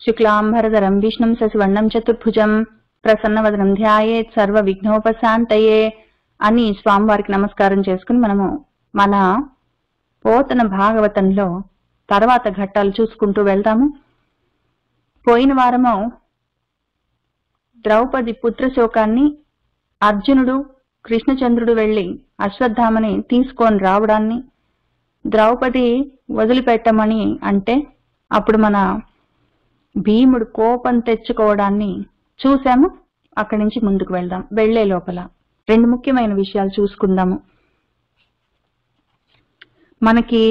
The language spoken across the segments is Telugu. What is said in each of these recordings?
శుక్లాంబరధరం విష్ణుం శశివర్ణం చతుర్భుజం ప్రసన్నవదనం ధ్యాయేత్ సర్వ విఘ్నోపశాంతయే అని స్వామివారికి నమస్కారం చేసుకుని మనము మన పోతన భాగవతంలో తర్వాత ఘట్టాలు చూసుకుంటూ వెళ్తాము. పోయిన వారము ద్రౌపది పుత్రశోకాన్ని అర్జునుడు కృష్ణచంద్రుడు వెళ్లి అశ్వత్థామని తీసుకొని రావడాన్ని, ద్రౌపది వదిలిపెట్టమని అంటే అప్పుడు మన భీముడు కోపం తెచ్చుకోవడాన్ని చూసాము. అక్కడి నుంచి ముందుకు వెళ్దాం. వెళ్లే లోపల రెండు ముఖ్యమైన విషయాలు చూసుకుందాము. మనకి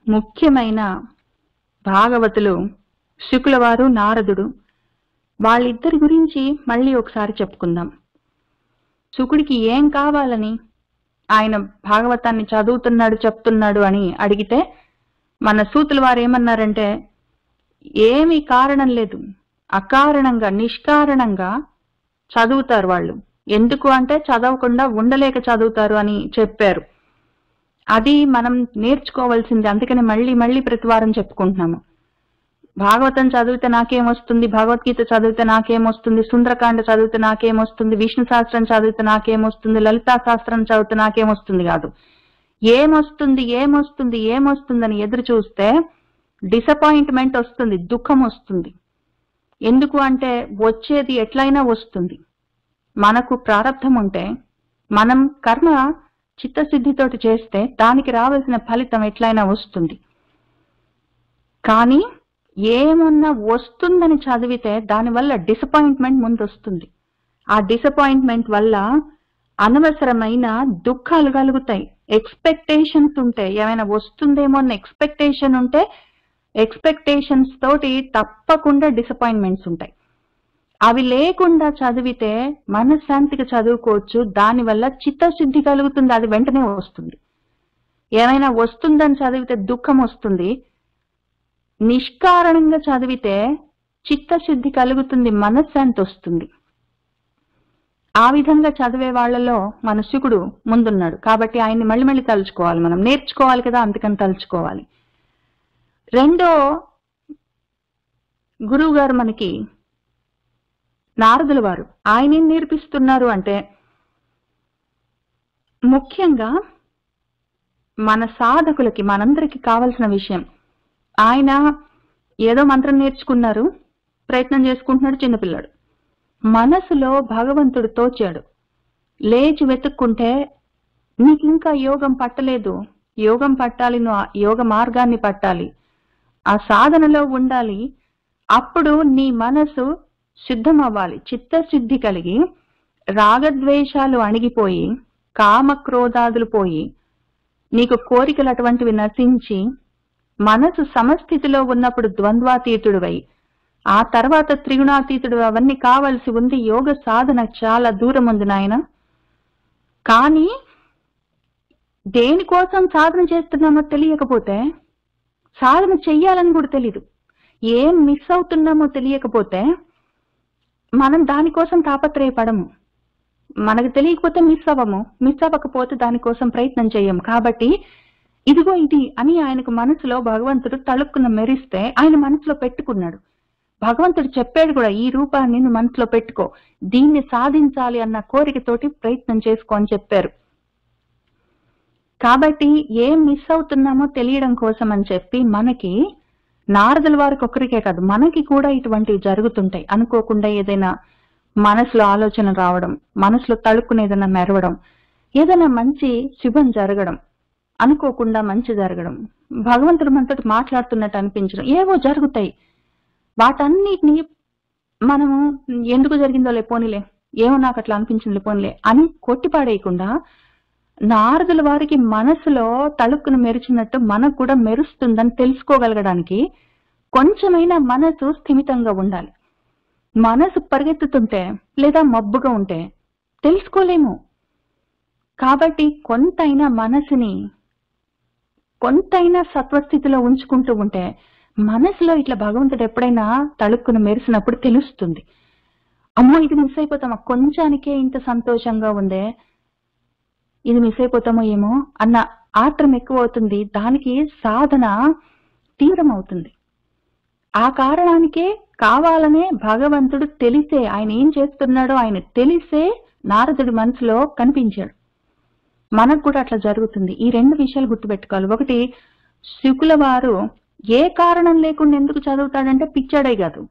ముఖ్యమైన భాగవతులు శుక్లవారు, నారదుడు. వాళ్ళిద్దరి గురించి మళ్ళీ ఒకసారి చెప్పుకుందాం. శుకుడికి ఏం కావాలని ఆయన భాగవతాన్ని చదువుతున్నాడు చెప్తున్నాడు అని అడిగితే మన సూతుల వారు ఏమన్నారంటే, ఏమీ కారణం లేదు, అకారణంగా నిష్కారణంగా చదువుతారు వాళ్ళు. ఎందుకు అంటే చదవకుండా ఉండలేక చదువుతారు అని చెప్పారు. అది మనం నేర్చుకోవాల్సింది. అందుకని మళ్ళీ మళ్ళీ ప్రతివారం చెప్పుకుంటున్నాము. భాగవతం చదివితే నాకేమొస్తుంది, భగవద్గీత చదివితే నాకేమొస్తుంది, సుందరకాండ చదివితే నాకేమొస్తుంది, విష్ణు శాస్త్రం చదివితే నాకేమొస్తుంది, లలితా శాస్త్రం చదివితే నాకేమొస్తుంది కాదు. ఏమొస్తుంది ఏమొస్తుంది ఏమొస్తుందని ఎదురు చూస్తే డిసప్పాయింట్మెంట్ వస్తుంది, దుఃఖం వస్తుంది. ఎందుకు అంటే వచ్చేది ఎట్లయినా వస్తుంది. మనకు ప్రారంధం ఉంటే మనం కర్మ చిత్తశుద్ధితోటి చేస్తే దానికి రావాల్సిన ఫలితం ఎట్లయినా వస్తుంది. కానీ ఏమన్నా వస్తుందని చదివితే దానివల్ల డిసప్పాయింట్మెంట్ ముందు వస్తుంది. ఆ డిసప్పాయింట్మెంట్ వల్ల అనవసరమైన దుఃఖాలు కలుగుతాయి. ఎక్స్పెక్టేషన్స్ ఉంటే, ఏమైనా వస్తుందేమో అన్న ఎక్స్పెక్టేషన్ ఉంటే ఎక్స్పెక్టేషన్స్ తోటి తప్పకుండా డిసప్పాయింట్మెంట్స్ ఉంటాయి. అవి లేకుండా చదివితే మనశ్శాంతిగా చదువుకోవచ్చు. దానివల్ల చిత్తశుద్ధి కలుగుతుంది, అది వెంటనే వస్తుంది. ఏమైనా వస్తుందని చదివితే దుఃఖం వస్తుంది. నిష్కారణంగా చదివితే చిత్తశుద్ధి కలుగుతుంది, మనశ్శాంతి వస్తుంది. ఆ విధంగా చదివే వాళ్లలో మన శుకుడు ముందున్నాడు. కాబట్టి ఆయన్ని మళ్ళీ మళ్ళీ తలుచుకోవాలి, మనం నేర్చుకోవాలి కదా, అందుకని తలుచుకోవాలి. రెండో గురువు గారు మనకి నారదుల వారు. ఆయన ఏం నేర్పిస్తున్నారు అంటే, ముఖ్యంగా మన సాధకులకి మనందరికి కావలసిన విషయం. ఆయన ఏదో మంత్రం నేర్చుకున్నారు, ప్రయత్నం చేసుకుంటున్నాడు చిన్నపిల్లాడు. మనసులో భగవంతుడు తోచాడు. లేచి వెతుక్కుంటే నీకు ఇంకా యోగం పట్టలేదు, యోగం పట్టాలి, నువ్వు యోగ మార్గాన్ని పట్టాలి, ఆ సాధనలో ఉండాలి. అప్పుడు నీ మనసు శుద్ధం అవ్వాలి, చిత్తశుద్ధి కలిగి రాగద్వేషాలు అణిగిపోయి కామక్రోధాదులు పోయి నీకు కోరికలు అటువంటివి నశించి మనసు సమస్థితిలో ఉన్నప్పుడు ద్వంద్వాతీతుడివై ఆ తర్వాత త్రిగుణాతీతుడు. అవన్నీ కావలసి ఉంది. యోగ సాధన చాలా దూరం ఉంది నాయన. కానీ దేనికోసం సాధన చేస్తున్నామో తెలియకపోతే, సాధన చెయ్యాలని కూడా తెలీదు, ఏం మిస్ అవుతున్నామో తెలియకపోతే మనం దానికోసం తాపత్రయపడము. మనకు తెలియకపోతే మిస్ అవ్వము, మిస్ అవ్వకపోతే దానికోసం ప్రయత్నం చేయము. కాబట్టి ఇదిగో ఇది అని ఆయనకు మనసులో భగవంతుడు తళుక్కున మెరిస్తే ఆయన మనసులో పెట్టుకున్నాడు. భగవంతుడు చెప్పాడు కూడా, ఈ రూపాన్ని నువ్వు మనసులో పెట్టుకో, దీన్ని సాధించాలి అన్న కోరికతోటి ప్రయత్నం చేసుకో అని చెప్పారు. కాబట్టి ఏం మిస్ అవుతున్నామో తెలియడం కోసం అని చెప్పి మనకి నారదుల వారికి ఒక్కరికే కాదు, మనకి కూడా ఇటువంటివి జరుగుతుంటాయి. అనుకోకుండా ఏదైనా మనసులో ఆలోచన రావడం, మనసులో తళుక్కున ఏదైనా మెరవడం, ఏదైనా మంచి శుభం జరగడం, అనుకోకుండా మంచి జరగడం, భగవంతుడు మనతో మాట్లాడుతున్నట్టు అనిపించడం, ఏవో జరుగుతాయి. వాటన్నిటిని మనము ఎందుకు జరిగిందో లేపోనిలే, ఏమో నాకు అట్లా అనిపించింది పోనిలే అని కొట్టిపాడేయకుండా, నారదుల వారికి మనసులో తళుక్కును మెరిచినట్టు మనకు కూడా మెరుస్తుందని తెలుసుకోగలగడానికి కొంచెమైనా మనసు స్థిమితంగా ఉండాలి. మనసు పరిగెత్తుతుంటే లేదా మబ్బుగా ఉంటే తెలుసుకోలేము. కాబట్టి కొంతైనా మనసుని కొంతైనా సత్వస్థితిలో ఉంచుకుంటూ ఉంటే మనసులో ఇట్లా భగవంతుడు ఎప్పుడైనా తళుక్కును మెరిసినప్పుడు తెలుస్తుంది. అమ్మో ఇది మిస్ అయిపోతామా, కొంచానికే ఇంత సంతోషంగా ఉందే, ఇది మిస్ అయిపోతామో ఏమో అన్న ఆత్రం ఎక్కువ అవుతుంది. దానికి సాధన తీవ్రం అవుతుంది. ఆ కారణానికే కావాలనే భగవంతుడు తెలిసే, ఆయన ఏం చేస్తున్నాడో ఆయన తెలిసే నారదుడి మనసులో కనిపించాడు. మనకు కూడా అట్లా జరుగుతుంది. ఈ 2 విషయాలు గుర్తుపెట్టుకోవాలి. ఒకటి, శుకుల వారు ఏ కారణం లేకుండా ఎందుకు చదువుతాడంటే పిచ్చాడే కాదు,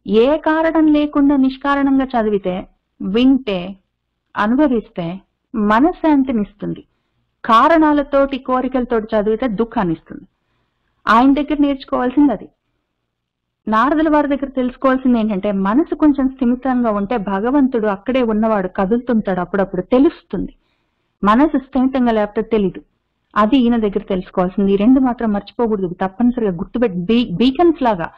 ఏ కారణం లేకుండా నిష్కారణంగా చదివితే, వింటే, అనుభవిస్తే మనశ్శాంతినిస్తుంది. కారణాలతోటి కోరికలతోటి చదివితే దుఃఖాన్ని ఇస్తుంది. ఆయన దగ్గర నేర్చుకోవాల్సింది అది. నారదుల వారి దగ్గర తెలుసుకోవాల్సింది ఏంటంటే, మనసు కొంచెం స్థిమితంగా ఉంటే భగవంతుడు అక్కడే ఉన్నవాడు కదులుతుంటాడు, అప్పుడప్పుడు తెలుస్తుంది. మనసు స్థిమితంగా లేకపోతే తెలీదు. అది ఈయన దగ్గర తెలుసుకోవాల్సింది. ఈ 2 మాత్రం మర్చిపోకూడదు, తప్పనిసరిగా గుర్తుపెట్టి బీకన్స్ లాగా,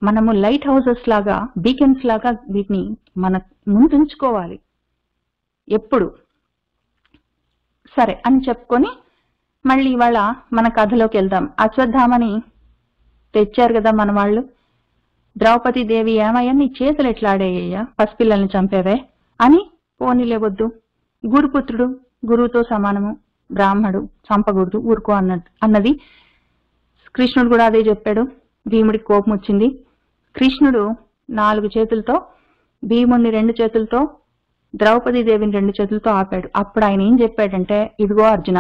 మనము లైట్ హౌసెస్ లాగా, బీకన్స్ లాగా వీటిని మన ముందుంచుకోవాలి ఎప్పుడు. సరే అని చెప్పుకొని మళ్ళీ ఇవాళ మన కథలోకి వెళ్దాం. అశ్వత్థామని తెచ్చారు కదా మన వాళ్ళు. ద్రౌపది దేవి, ఏమయ్యా నీ చేతులు ఎట్లా ఆడేయ్యా, పసిపిల్లల్ని చంపేవే అని. పోనీలేవద్దు, గురుపుత్రుడు గురువుతో సమానము, బ్రాహ్మడు చంపకూడదు, ఊరుకో అన్నది. కృష్ణుడు కూడా అదే చెప్పాడు. భీముడికి కోపం వచ్చింది. కృష్ణుడు 4 చేతులతో భీముడిని 2 చేతులతో, ద్రౌపది దేవిని 2 చేతులతో ఆపాడు. అప్పుడు ఆయన ఏం చెప్పాడంటే, ఇదిగో అర్జున,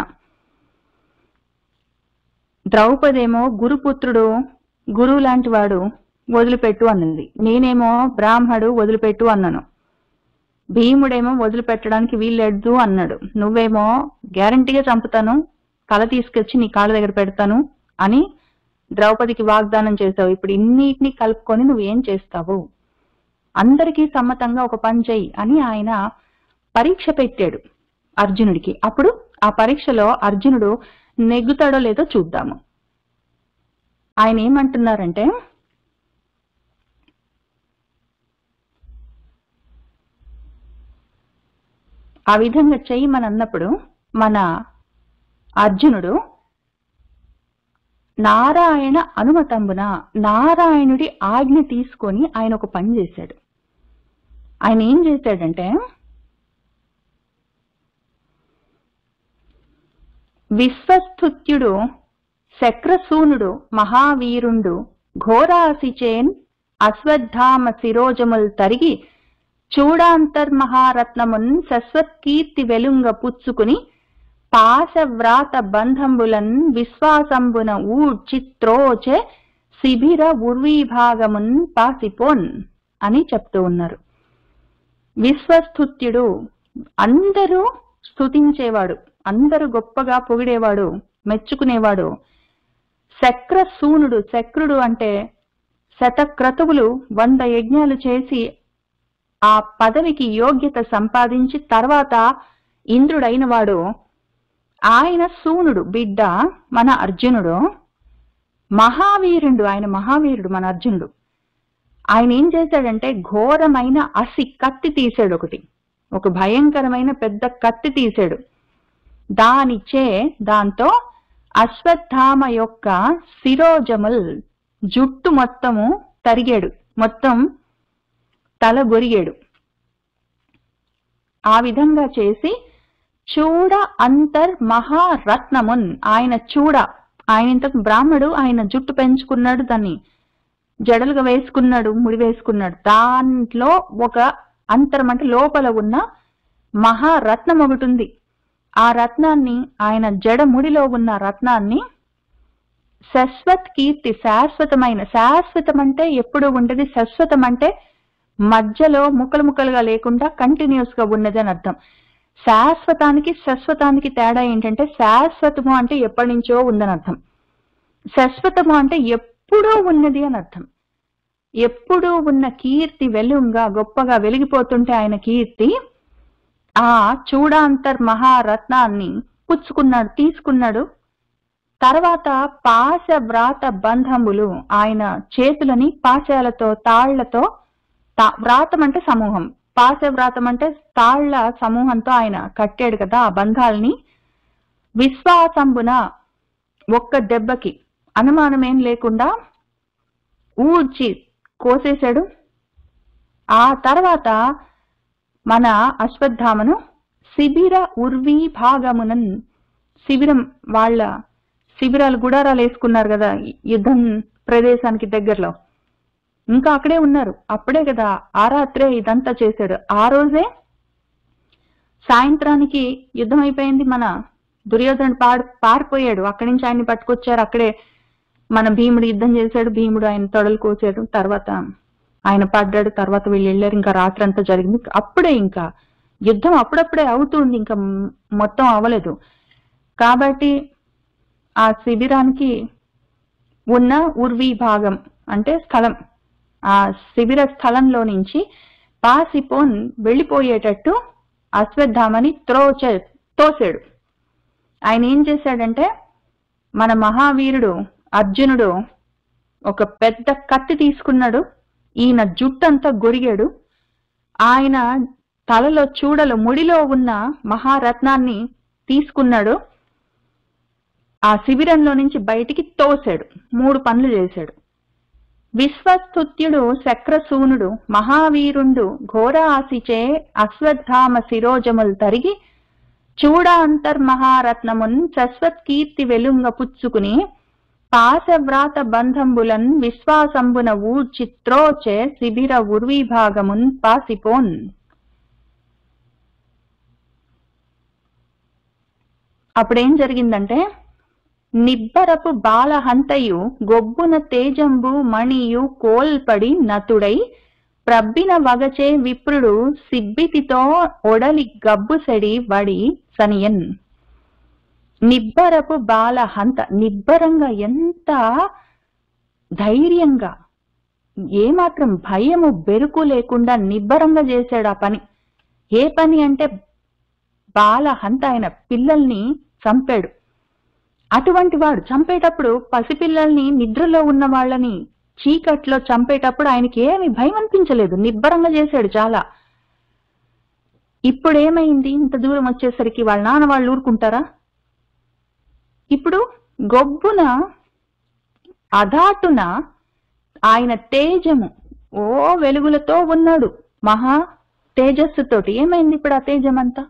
ద్రౌపదేమో గురుపుత్రుడు, గురువు లాంటి వాడు, వదిలిపెట్టు అన్నది. నేనేమో బ్రాహ్మడు, వదిలిపెట్టు అన్నాను. భీముడేమో వదిలిపెట్టడానికి వీల్లేదు అన్నాడు. నువ్వేమో గ్యారంటీగా చంపుతాను, తల తీసుకొచ్చి నీ కాళ్ళ దగ్గర పెడతాను అని ద్రౌపదికి వాగ్దానం చేస్తావు. ఇప్పుడు ఇన్నిటిని కలుపుకొని నువ్వేం చేస్తావు? అందరికీ సమ్మతంగా ఒక పని చెయ్యి అని ఆయన పరీక్ష పెట్టాడు అర్జునుడికి. అప్పుడు ఆ పరీక్షలో అర్జునుడు నెగ్గుతాడో లేదో చూద్దాము. ఆయన ఏమంటున్నారంటే, ఆ విధంగా చెయ్యమని అన్నప్పుడు మన అర్జునుడు నారాయణ అనుమతంబున, నారాయణుడి ఆజ్ఞ తీసుకొని ఆయన ఒక పని చేశాడు. ఆయన ఏం చేశాడంటే, విశ్వస్తుత్యుడు శక్రసూనుడు మహావీరుండు ఘోరాసిచేన్ అశ్వత్థామ శిరోజముల్ తరిగి చూడాంతర్మహారత్నమున్ శశ్వత్కీర్తి వెలుంగ పుచ్చుకుని పాశవ్రాత బంధంబులన్ విశ్వాసంబున ఊడ్చిత్రోచే శిబిర ఉర్వీభాగమున్ పాసిపోన్ అని చెప్తూ ఉన్నారు. విశ్వస్తుత్యుడు, అందరూ స్తుతించేవాడు, అందరూ గొప్పగా పొగిడేవాడు, మెచ్చుకునేవాడు. శక్రసూనుడు, శక్రుడు అంటే శతక్రతువులు 100 యజ్ఞాలు చేసి ఆ పదవికి యోగ్యత సంపాదించి తర్వాత ఇంద్రుడైన వాడు. ఆయన సూనుడు బిడ్డ మన అర్జునుడు. మహావీరుడు, ఆయన మహావీరుడు మన అర్జునుడు. ఆయన ఏం చేశాడంటే, ఘోరమైన అసి కత్తి తీశాడు, ఒక భయంకరమైన పెద్ద కత్తి తీశాడు. దాంతో అశ్వత్థామ యొక్క శిరోజముల్, జుట్టు మొత్తము తరిగాడు, మొత్తం తల గొరిగాడు. ఆ విధంగా చేసి చూడ అంతర్ మహారత్నమున్, ఆయన ఆయన ఇంతకు బ్రాహ్మడు, ఆయన జుట్టు పెంచుకున్నాడు, దాన్ని జడలుగా వేసుకున్నాడు, ముడి వేసుకున్నాడు. దాంట్లో ఒక అంతరం అంటే లోపల ఉన్న మహారత్నం ఒకటి ఉంది. ఆ రత్నాన్ని, ఆయన జడముడిలో ఉన్న రత్నాన్ని శాశ్వత్ కీర్తి, శాశ్వతం అంటే ఎప్పుడు ఉండేది, శాశ్వతం అంటే మధ్యలో ముక్కలు ముక్కలుగా లేకుండా కంటిన్యూస్ గా ఉన్నది అని అర్థం. శాశ్వతానికి తేడా ఏంటంటే, శాశ్వతము అంటే ఎప్పటి నుంచో ఉందని అర్థం, శాశ్వతము అంటే ఎప్పుడూ ఉన్నది అని అర్థం. ఎప్పుడూ ఉన్న కీర్తి వెలుంగా గొప్పగా వెలిగిపోతుంటే ఆయన కీర్తి, ఆ చూడాంతర్ మహారత్నాన్ని తీసుకున్నాడు. తర్వాత పాశ వ్రాత బంధములు, ఆయన చేతులని పాశాలతో, తాళ్లతో, వ్రాతం అంటే సమూహం, పాశ వ్రాతం అంటే తాళ్ల సమూహంతో ఆయన కట్టాడు కదా ఆ బంధాలని. విశ్వాసంబున, ఒక్క దెబ్బకి అనుమానమేం లేకుండా ఊడ్చి కోసేశాడు. ఆ తర్వాత మన అశ్వత్థామను శిబిర ఉర్వీ భాగమునన్, వాళ్ళ శిబిరాలు, గుడారాలు వేసుకున్నారు కదా యుద్ధం ప్రదేశానికి దగ్గరలో, ఇంకా అక్కడే ఉన్నారు. అప్పుడే కదా ఆ రాత్రే ఇదంతా చేశాడు. ఆ రోజే సాయంత్రానికి యుద్ధం అయిపోయింది. మన దుర్యోధనుడు పారిపోయాడు. అక్కడి నుంచి ఆయన్ని పట్టుకొచ్చారు. అక్కడే మన భీముడు యుద్ధం చేశాడు. భీముడు ఆయన తొడలు కోసాడు. తర్వాత ఆయన పడ్డాడు. తర్వాత వీళ్ళు వెళ్ళారు. ఇంకా రాత్రి అంతా జరిగింది. అప్పుడే ఇంకా యుద్ధం అప్పుడప్పుడే అవుతుంది, ఇంకా మొత్తం అవ్వలేదు. కాబట్టి ఆ శిబిరానికి ఉన్న ఉర్వీ భాగం అంటే స్థలం, ఆ శిబిర స్థలంలో నుంచి పాసిపోన్ వెళ్ళిపోయేటట్టు అశ్వత్థామని తోసాడు. ఆయన ఏం చేశాడంటే, మన మహావీరుడు అర్జునుడు ఒక పెద్ద కత్తి తీసుకున్నాడు. ఈయన జుట్టంతా గొరిగాడు. ఆయన తలలో చూడలు ముడిలో ఉన్న మహారత్నాన్ని తీసుకున్నాడు. ఆ శిబిరంలో నుంచి బయటికి తోసాడు. 3 పనులు చేశాడు. విశ్వస్తుత్యుడు శక్రసూనుడు మహావీరుండు ఘోర ఆశిచే అశ్వత్థామ శిరోజములు తరిగి చూడ అంతర్మహారత్నమున్ శశ్వత్ కీర్తి వెలుంగ పుచ్చుకుని పాశవ్రాత బంధంబులన్ విశ్వాసంబున ఊర్చిత్రోచే శిబిర ఉర్వీభాగమున్ పాసిపోన్. అప్పుడేం జరిగిందంటే, నిబ్బరపు బాలహంతయు గొబ్బున తేజంబు మణియు కోల్పడి నతుడై ప్రబ్బిన వగచే విప్రుడు సిబ్బితితో ఒడలి గబ్బుసెడి వడి సనియన్. నిబ్బరపు బాలహంత, నిబ్బరంగా, ఎంత ధైర్యంగా, ఏమాత్రం భయము బెరుకు లేకుండా నిబ్బరంగా చేశాడు ఆ పని. ఏ పని అంటే బాలహంత, ఆయన పిల్లల్ని చంపాడు. అటువంటి వాడు చంపేటప్పుడు పసిపిల్లల్ని, నిద్రలో ఉన్న వాళ్ళని చీకట్లో చంపేటప్పుడు ఆయనకి ఏమి భయం అనిపించలేదు, నిబ్బరంగా చేశాడు చాలా. ఇప్పుడు ఏమైంది, ఇంత దూరం వచ్చేసరికి వాళ్ళ నాన్న వాళ్ళు ఊరుకుంటారా? ఇప్పుడు గొబ్బున అధాటున ఆయన తేజము ఓ వెలుగులతో ఉన్నాడు, మహా తేజస్సుతోటి. ఏమైంది ఇప్పుడు ఆ తేజం అంతా?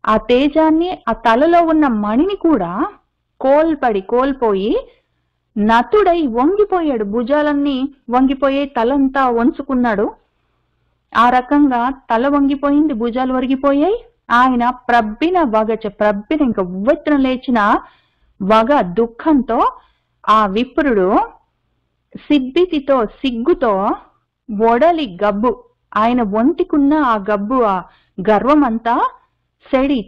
ఆ తేజాన్ని, ఆ తలలో ఉన్న మణిని కూడా కోల్పోయి నతుడై వంగిపోయాడు. భుజాలన్నీ వంగిపోయాయి, తలంతా వంచుకున్నాడు. ఆ రకంగా తల వంగిపోయింది, భుజాలు వరిగిపోయాయి. ఆయన ప్రబ్బిన వగచ, ప్రబ్బిన ఇంకా ఉవ్వెత్తున లేచిన వగ, దుఃఖంతో ఆ విప్రుడు సిబ్బితితో, సిగ్గుతో ఒడలి గబ్బు, ఆయన ఒంటికున్న ఆ గబ్బు, ఆ గర్వం అంతా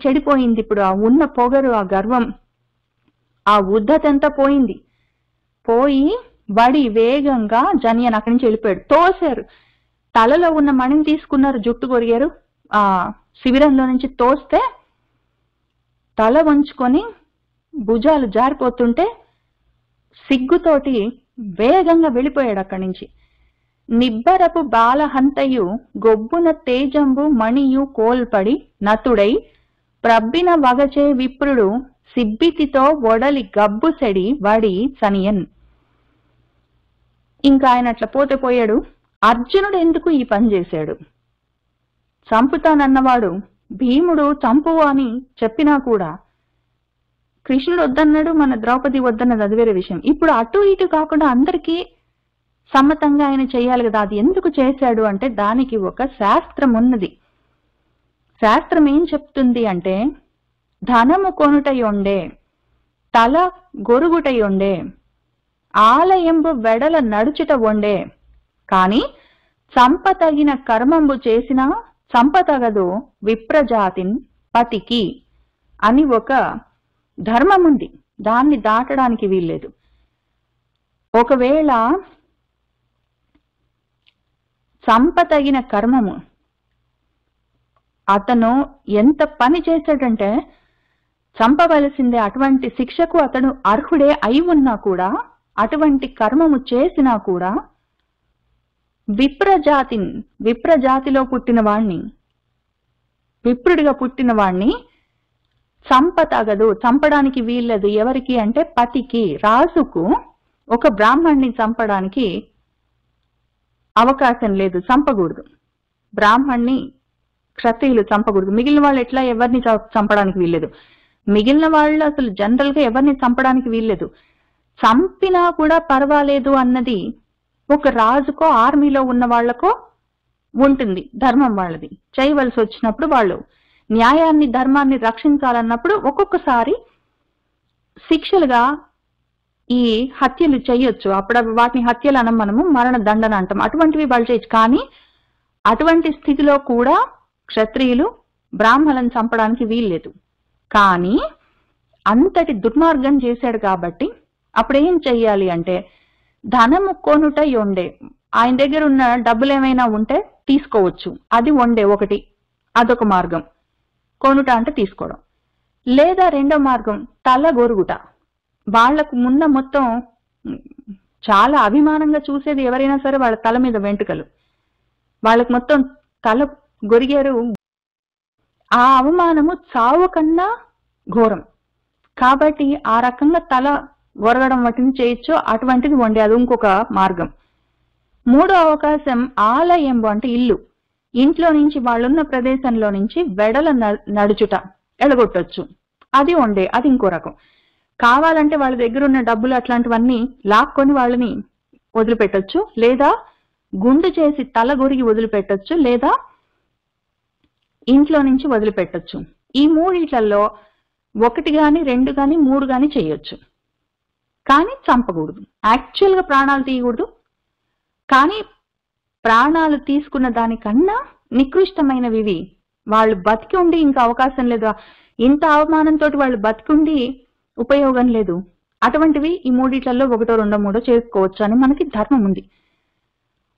చెడిపోయింది. ఇప్పుడు ఆ ఉన్న పొగరు, ఆ గర్వం, ఆ ఉద్ధతంతా పోయి వడి వేగంగా జనియన్ అక్కడి నుంచి వెళ్ళిపోయాడు. తోశారు, తలలో ఉన్న మణిని తీసుకున్నారు, జుట్టు కొరిగారు. ఆ శిబిరంలో నుంచి తోస్తే తల వంచుకొని భుజాలు జారిపోతుంటే సిగ్గుతోటి వేగంగా వెళ్ళిపోయాడు అక్కడి నుంచి. నిబ్బరపు బాలహంతయు గొబ్బున తేజంబు మణియు కోల్పడి నతుడై ప్రబ్బిన వగచే విప్రుడు సిబ్బితితో ఒడలి గబ్బుసెడి వడి సనియన్. ఇంకా ఆయన అట్లా పోయాడు. అర్జునుడు ఎందుకు ఈ పని చేశాడు? చంపుతానన్నవాడు భీముడు చంపు అని చెప్పినా కూడా కృష్ణుడు వద్దన్నాడు, మన ద్రౌపది వద్దన్నది, అది వేరే విషయం. ఇప్పుడు అటు ఇటు కాకుండా అందరికీ సమ్మతంగా ఆయన చేయాలి కదా. అది ఎందుకు చేశాడు అంటే దానికి ఒక శాస్త్రం ఉన్నది. శాస్త్రం ఏం చెప్తుంది అంటే, ధనము కొనుటయుండే, తల గొరుగుటయుండే, ఆలయంబు వెడల నడుచుట ఉండే, కాని చంపతగిన కర్మంబు చేసినా చంపతగదు విప్రజాతిన్ పతికి అని ఒక ధర్మం ఉంది. దాన్ని దాటడానికి వీల్లేదు. ఒకవేళ చంపతగిన కర్మము, అతను ఎంత పని చేశాడంటే చంపవలసిందే, అటువంటి శిక్షకు అతడు అర్హుడే అయి ఉన్నా కూడా, అటువంటి కర్మము చేసినా కూడా విప్రజాతిలో పుట్టిన వాణ్ణి, విప్రుడిగా పుట్టిన వాణ్ణి చంపతగదు, చంపడానికి వీల్లేదు. ఎవరికి అంటే పతికి, రాజుకు ఒక బ్రాహ్మణ్ణి చంపడానికి అవకాశం లేదు, చంపకూడదు. బ్రాహ్మణ్ణి క్షత్రియులు చంపకూడదు. మిగిలిన వాళ్ళు ఎట్లా ఎవరిని చంపడానికి వీల్లేదు. మిగిలిన వాళ్ళు అసలు జనరల్ గా ఎవరిని చంపడానికి వీల్లేదు. చంపినా కూడా పర్వాలేదు అన్నది ఒక రాజుకో ఆర్మీలో ఉన్న వాళ్లకో ఉంటుంది ధర్మం, వాళ్ళది. చేయవలసి వచ్చినప్పుడు వాళ్ళు న్యాయాన్ని ధర్మాన్ని రక్షించాలన్నప్పుడు ఒక్కొక్కసారి శిక్షలుగా ఈ హత్యలు చేయొచ్చు. అప్పుడు వాటిని హత్యలు అనం, మనము మరణ దండన అంటాం. అటువంటివి వాళ్ళు చేయొచ్చు. కానీ అటువంటి స్థితిలో కూడా క్షత్రియులు బ్రాహ్మణులను చంపడానికి వీల్లేదు. కానీ అంతటి దుర్మార్గం చేశాడు కాబట్టి అప్పుడు ఏం చెయ్యాలి అంటే, ధనము కొనుట ఉండే, ఆయన దగ్గర ఉన్న డబ్బులు ఏమైనా ఉంటే తీసుకోవచ్చు, అది ఉండే ఒకటి, అదొక మార్గం. కొనుట అంటే తీసుకోవడం. లేదా రెండో మార్గం తల గొరుగుట. వాళ్లకు మున్న మొత్తం చాలా అభిమానంగా చూసేది ఎవరైనా సరే వాళ్ళ తల మీద వెంట్రుకలు, వాళ్ళకు మొత్తం తల గొరిగారు. ఆ అవమానము చావు కన్నా ఘోరం కాబట్టి ఆ రకంగా తల గొరగడం వాటిని చేయొచ్చు. అటువంటిది వండి, అది ఇంకొక మార్గం. మూడో అవకాశం ఆలయంబు అంటే ఇల్లు, ఇంట్లో నుంచి వాళ్ళున్న ప్రదేశంలో నుంచి వెడల నడుచుట, ఎడగొట్టొచ్చు, అది వండే, అది ఇంకో రకం. కావాలంటే వాళ్ళ దగ్గర ఉన్న డబ్బులు అట్లాంటివన్నీ లాక్కొని వాళ్ళని వదిలిపెట్టొచ్చు, లేదా గుండు చేసి తల గొరిగి వదిలిపెట్టొచ్చు, లేదా ఇంట్లో నుంచి వదిలిపెట్టొచ్చు. ఈ మూడిట్లలో ఒకటి గాని, రెండు గాని, మూడు గాని చేయొచ్చు. కానీ చంపకూడదు, యాక్చువల్గా ప్రాణాలు తీయకూడదు. కానీ ప్రాణాలు తీసుకున్న దానికన్నా నికృష్టమైనవి వాళ్ళు బతికి ఉండి ఇంకా అవకాశం లేదు, ఇంత అవమానంతో వాళ్ళు బతికుండి ఉపయోగం లేదు, అటువంటివి ఈ మూడిట్లలో ఒకటో రెండో మూడో చేసుకోవచ్చు అని మనకి ధర్మం ఉంది.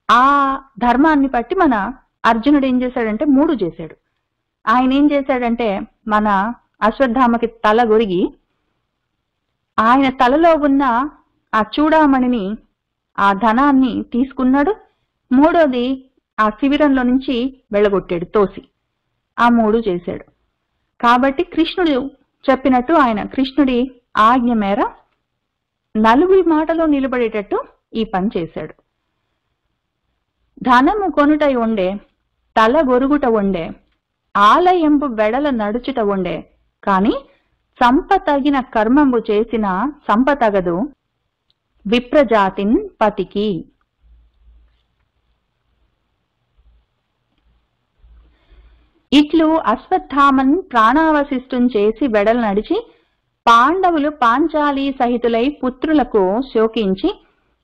ఆ ధర్మాన్ని బట్టి మన అర్జునుడు ఏం చేశాడంటే మూడు చేశాడు. ఆయన ఏం చేశాడంటే మన అశ్వత్థామకి తల గొరిగి ఆయన తలలో ఉన్న ఆ చూడామణిని, ఆ ధనాన్ని తీసుకున్నాడు. మూడోది ఆ శిబిరంలో నుంచి వెళ్ళగొట్టాడు తోసి. ఆ మూడు చేశాడు. కాబట్టి కృష్ణుడు చెప్పినట్టు, ఆయన కృష్ణుడి ఆజ్ఞ మేర నలుగురి మాటలో నిలబడేటట్టు ఈ పని చేశాడు. ధనము కొనుట ఉండే, తల గొరుగుట ఉండే, ఆలయంబు వెడల నడుచుట ఉండే, కాని సంపతగిన కర్మంబు చేసిన సంపతగదు విప్రజాతిన్ పతికి. ఇట్లు అశ్వత్థామన్ ప్రాణావశిష్టం చేసి వెడల నడిచి, పాండవులు పాంచాలి సహితులై పుత్రులకు శోకించి,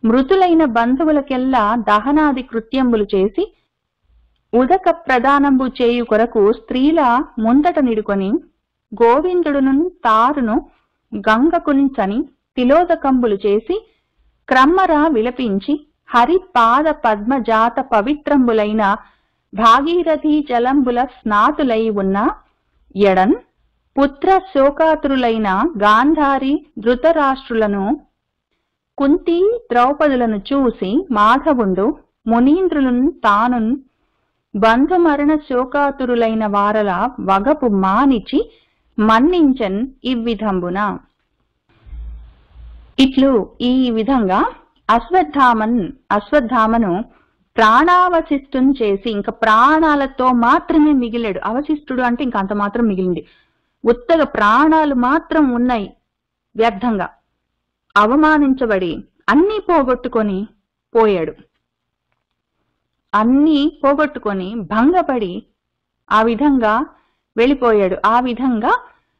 మృతులైన బంధువులకెల్లా దహనాది కృత్యంబులు చేసి, ఉదక ప్రదానంబు చేయు కొరకు స్త్రీల ముందట నిడుకొని, గోవిందుడును తారును గంగకునించని తిలోదకంబులు చేసి, క్రమ్మరా విలపించి, హరి పాద పద్మజాత పవిత్రంబులైన భాగీరథి జలంబుల స్నాతులై ఉన్న ఎడన్ పుత్ర శోకాతురులైన గాంధారి ధృతరాష్ట్రులను, కుంతి ద్రౌపదులను చూసి మాధవుండు మునీంద్రులను తానున్ బంధుమరణ శోకాతురులైన వారల వగపు మానిచి మన్నించన్ ఇవ్విధంబున. ఇట్లు ఈ విధంగా అశ్వత్థామను ప్రాణావశిష్టం చేసి, ఇంకా ప్రాణాలతో మాత్రమే మిగిలాడు. అవశిష్టుడు అంటే ఇంకా అంత మాత్రం మిగిలింది, ఉత్తగా ప్రాణాలు మాత్రం ఉన్నాయి. వ్యర్థంగా అవమానించబడి అన్నీ పోగొట్టుకొని పోయాడు. అన్నీ పోగొట్టుకొని భంగపడి ఆ విధంగా వెళ్ళిపోయాడు. ఆ విధంగా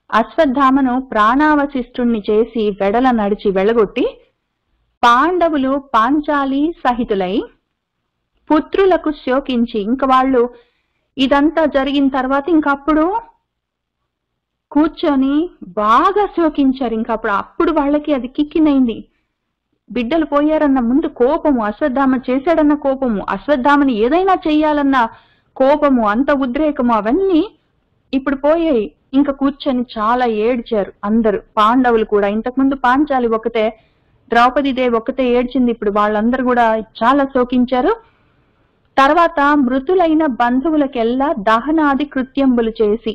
అశ్వత్థామను ప్రాణావశిష్ఠుణ్ణి చేసి వెడల నడిచి వెళ్ళగొట్టి, పాండవులు పాంచాలి సహితులై పుత్రులకు శోకించి, ఇంక వాళ్ళు ఇదంతా జరిగిన తర్వాత ఇంకప్పుడు కూర్చొని బాగా శోకించారు. అప్పుడు వాళ్ళకి అది కిక్కినైంది. బిడ్డలు పోయారన్న ముందు కోపము, అశ్వత్థామ చేశాడన్న కోపము, అశ్వత్థామని ఏదైనా చెయ్యాలన్న కోపము, అంత ఉద్రేకము, అవన్నీ ఇప్పుడు పోయాయి. ఇంకా కూర్చొని చాలా ఏడ్చారు అందరూ. పాండవులు కూడా, ఇంతకుముందు పాంచాలి ఒకతే, ద్రౌపదీదేవి ఒకతే ఏడ్చింది. ఇప్పుడు వాళ్ళందరూ కూడా చాలా శోకించారు. తర్వాత మృతులైన బంధువులకెల్లా దహనాది కృత్యంబులు చేసి,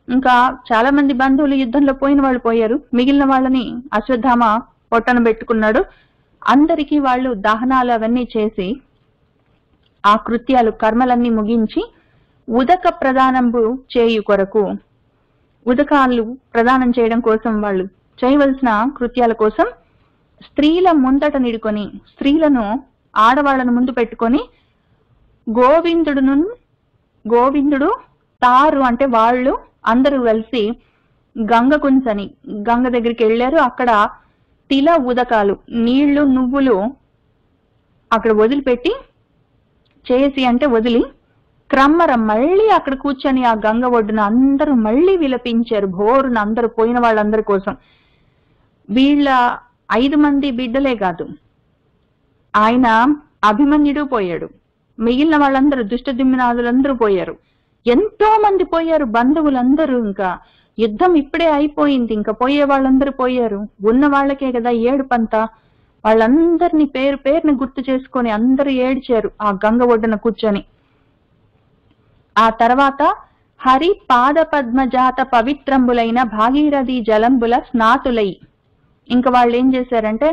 ఇంకా చాలా మంది బంధువులు యుద్ధంలో పోయిన వాళ్ళు పోయారు, మిగిలిన వాళ్ళని అశ్వత్థామ పొట్టన పెట్టుకున్నాడు. అందరికీ వాళ్ళు దహనాలు అవన్నీ చేసి, ఆ కృత్యాలు కర్మలన్నీ ముగించి, ఉదక ప్రదానంబు చేయు కొరకు, ఉదకాలు ప్రదానం చేయడం కోసం, వాళ్ళు చేయవలసిన కృత్యాల కోసం స్త్రీల ముందట నిడుకొని, స్త్రీలను ఆడవాళ్ళను ముందు పెట్టుకొని గోవిందుడు తారు అంటే వాళ్ళు అందరూ కలిసి గంగ కుంచని గంగ దగ్గరికి వెళ్ళారు. అక్కడ తిల ఉదకాలు నీళ్లు నువ్వులు అక్కడ వదిలిపెట్టి చేసి అంటే వదిలి క్రమ్మరం మళ్ళీ అక్కడ కూర్చొని ఆ గంగ ఒడ్డున అందరూ మళ్ళీ విలపించారు భోరున, అందరూ పోయిన వాళ్ళందరి కోసం. వీళ్ళ 5 మంది బిడ్డలే కాదు, ఆయన అభిమన్యుడు పోయాడు, మిగిలిన వాళ్ళందరూ దుష్టదిమ్నాదులందరూ పోయారు, ఎంతో మంది పోయారు బంధువులందరూ. ఇంకా యుద్ధం ఇప్పుడే అయిపోయింది, ఇంకా పోయే వాళ్ళందరూ పోయారు. ఉన్న వాళ్ళకే కదా ఏడుపంతా. వాళ్ళందరినీ పేరు పేరుని గుర్తు చేసుకొని అందరూ ఏడ్చారు ఆ గంగ ఒడ్డున కూర్చొని. ఆ తర్వాత హరి పాద పద్మజాత పవిత్రంబులైన భాగీరథి జలంబుల స్నాతులై, ఇంకా వాళ్ళు ఏం చేశారంటే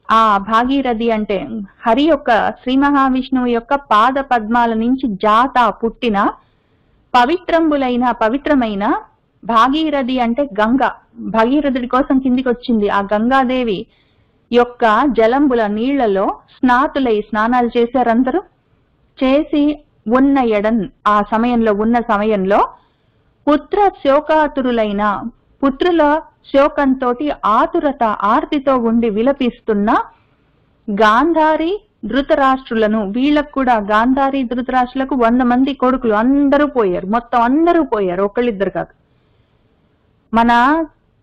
ఆ భాగీరథి అంటే హరి యొక్క శ్రీ మహావిష్ణువు యొక్క పాద పద్మాల నుంచి జాత పుట్టిన పవిత్రమైన భాగీరథి అంటే గంగ, భగీరథుడి కోసం కిందికి వచ్చింది ఆ గంగాదేవి యొక్క జలంబుల నీళ్లలో స్నాతులై స్నానాలు చేశారు అందరూ. చేసి ఉన్న సమయంలో పుత్ర శోకాతురులైన పుత్రుల శోకంతో ఆర్తితో ఉండి విలపిస్తున్న గాంధారి ధృతరాష్ట్రులను, వీళ్ళకు కూడా గాంధారి ధృతరాష్ట్రులకు 100 మంది కొడుకులు అందరూ పోయారు, మొత్తం అందరూ పోయారు, ఒకళ్ళిద్దరు కాదు. మన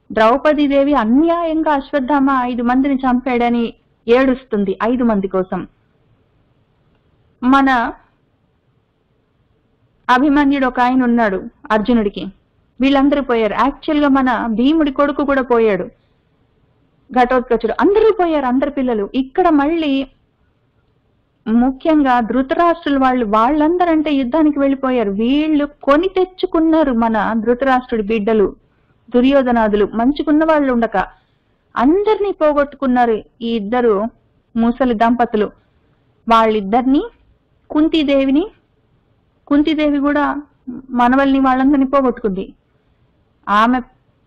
ద్రౌపదీదేవి అన్యాయంగా అశ్వత్థామ 5 మందిని చంపాడని ఏడుస్తుంది 5 మంది కోసం. మన అభిమన్యుడు ఒక ఆయన ఉన్నాడు అర్జునుడికి, వీళ్ళందరూ పోయారు. యాక్చువల్ గా మన భీముడి కొడుకు కూడా పోయాడు, ఘటోత్కచుడు, అందరూ పోయారు, అందరి పిల్లలు. ఇక్కడ మళ్ళీ ముఖ్యంగా ధృతరాష్ట్రులు వాళ్ళందరంటే యుద్ధానికి వెళ్ళిపోయారు. వీళ్ళు కొని తెచ్చుకున్నారు మన ధృతరాష్ట్రుడి బిడ్డలు దుర్యోధనాదులు, మంచుకున్న వాళ్ళు ఉండక అందరినీ పోగొట్టుకున్నారు ఈ ఇద్దరు ముసలి దంపతులు. వాళ్ళిద్దరిని కుంతీదేవి కూడా మనవల్ని వాళ్ళందరినీ పోగొట్టుకుంది. ఆమె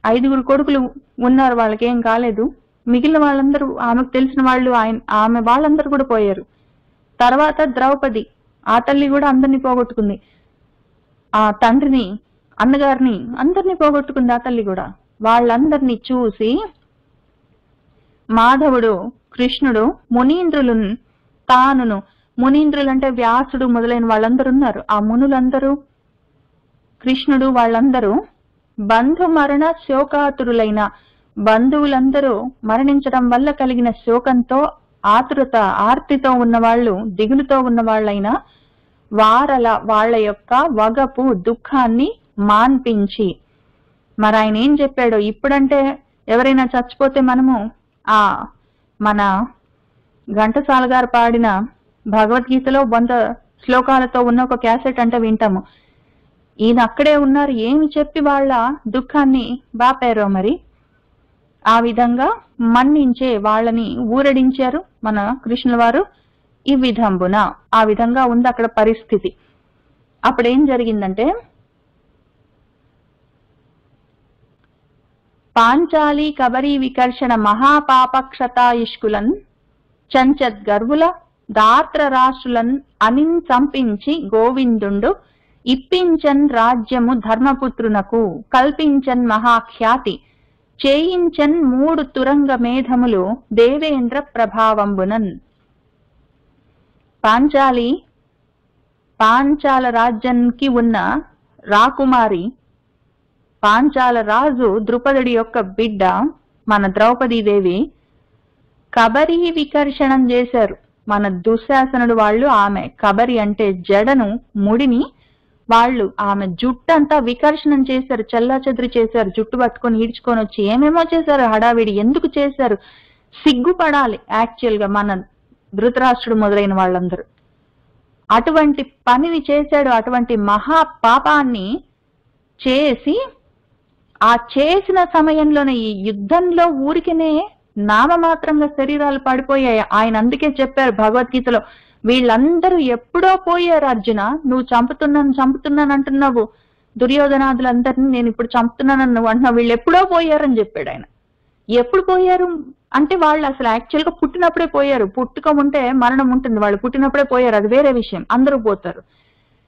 5 కొడుకులు ఉన్నారు, వాళ్ళకేం కాలేదు. మిగిలిన వాళ్ళందరూ ఆమెకు తెలిసిన వాళ్ళు ఆమె వాళ్ళందరూ కూడా పోయారు. తర్వాత ద్రౌపది ఆ తల్లి కూడా అందరినీ పోగొట్టుకుంది, ఆ తండ్రిని అన్నగారిని అందరినీ పోగొట్టుకుంది ఆ తల్లి కూడా. వాళ్ళందరినీ చూసి మాధవుడు కృష్ణుడు మునీంద్రులు అంటే వ్యాసుడు మొదలైన వాళ్ళందరూ ఉన్నారు, ఆ మునులందరూ కృష్ణుడు వాళ్ళందరూ బంధు మరణ శోకాతురులైన బంధువులందరూ మరణించడం వల్ల కలిగిన శోకంతో ఆర్తితో ఉన్నవాళ్ళు, దిగులుతో ఉన్న వాళ్ళైనా వాళ్ళ యొక్క వగపు దుఃఖాన్ని మాన్పించి, మరి ఆయన ఏం చెప్పాడో, ఇప్పుడంటే ఎవరైనా చచ్చిపోతే మనము మన ఘంటసాల గారు పాడిన భగవద్గీతలో 100 శ్లోకాలతో ఉన్న ఒక క్యాసెట్ అంటే వింటాము. ఈయన అక్కడే ఉన్నారు, ఏమి చెప్పి వాళ్ళ దుఃఖాన్ని బాపారో మరి. ఆ విధంగా మన్నించే వాళ్ళని ఊరడించారు మన కృష్ణుల వారు. ఈ విధంబున ఆ విధంగా ఉంది అక్కడ పరిస్థితి. అప్పుడేం జరిగిందంటే పాంచాలి కబరీ వికర్షణ మహాపాపక్షతాయుష్కులన్ చంచద్గర్వుల దాత్ర రాష్ట్రులన్ అనిన్ చంపించి గోవిందుండు ఇప్పించన్ రాజ్యము ధర్మపుత్రునకు కల్పించన్ మహాఖ్యాతి చేయించన్ 3 తురంగ మేధములు దేవేంద్ర ప్రభావంబునన్. పాంచాల రాజ్యానికి ఉన్న రాకుమారి, పాంచాల రాజు ద్రుపదుడి యొక్క బిడ్డ మన ద్రౌపదీదేవి కబరీ వికర్షణం చేశారు మన దుశ్శాసనుడు వాళ్ళు. ఆమె కబరి అంటే జడను, ముడిని వాళ్ళు ఆమె జుట్టంతా వికర్షణం చేశారు, చెల్లాచెదిరి చేశారు, జుట్టు పట్టుకొని ఈడ్చుకొని వచ్చి ఏమేమో చేశారు. హడావిడి ఎందుకు చేశారు, సిగ్గుపడాలి యాక్చువల్ గా మన ధృతరాష్ట్రుడు మొదలైన వాళ్ళందరూ. అటువంటి పనిని చేశాడు, అటువంటి మహా పాపాన్ని చేసి ఆ చేసిన సమయంలోనే ఈ యుద్ధంలో ఊరికినే నామమాత్రంగా శరీరాలు పడిపోయాయి. ఆయన అందుకే చెప్పారు భగవద్గీతలో, వీళ్ళందరూ ఎప్పుడో పోయారు అర్జున, నువ్వు చంపుతున్నాను అంటున్నావు, దుర్యోధనాదులందరినీ నేను ఇప్పుడు చంపుతున్నాను నువ్వు అంటున్నావు, వీళ్ళు ఎప్పుడో పోయారని చెప్పాడు ఆయన. ఎప్పుడు పోయారు అంటే వాళ్ళు అసలు యాక్చువల్ గా పుట్టినప్పుడే పోయారు. పుట్టుక ఉంటే మరణం ఉంటుంది. వాళ్ళు పుట్టినప్పుడే పోయారు, అది వేరే విషయం. అందరూ పోతారు.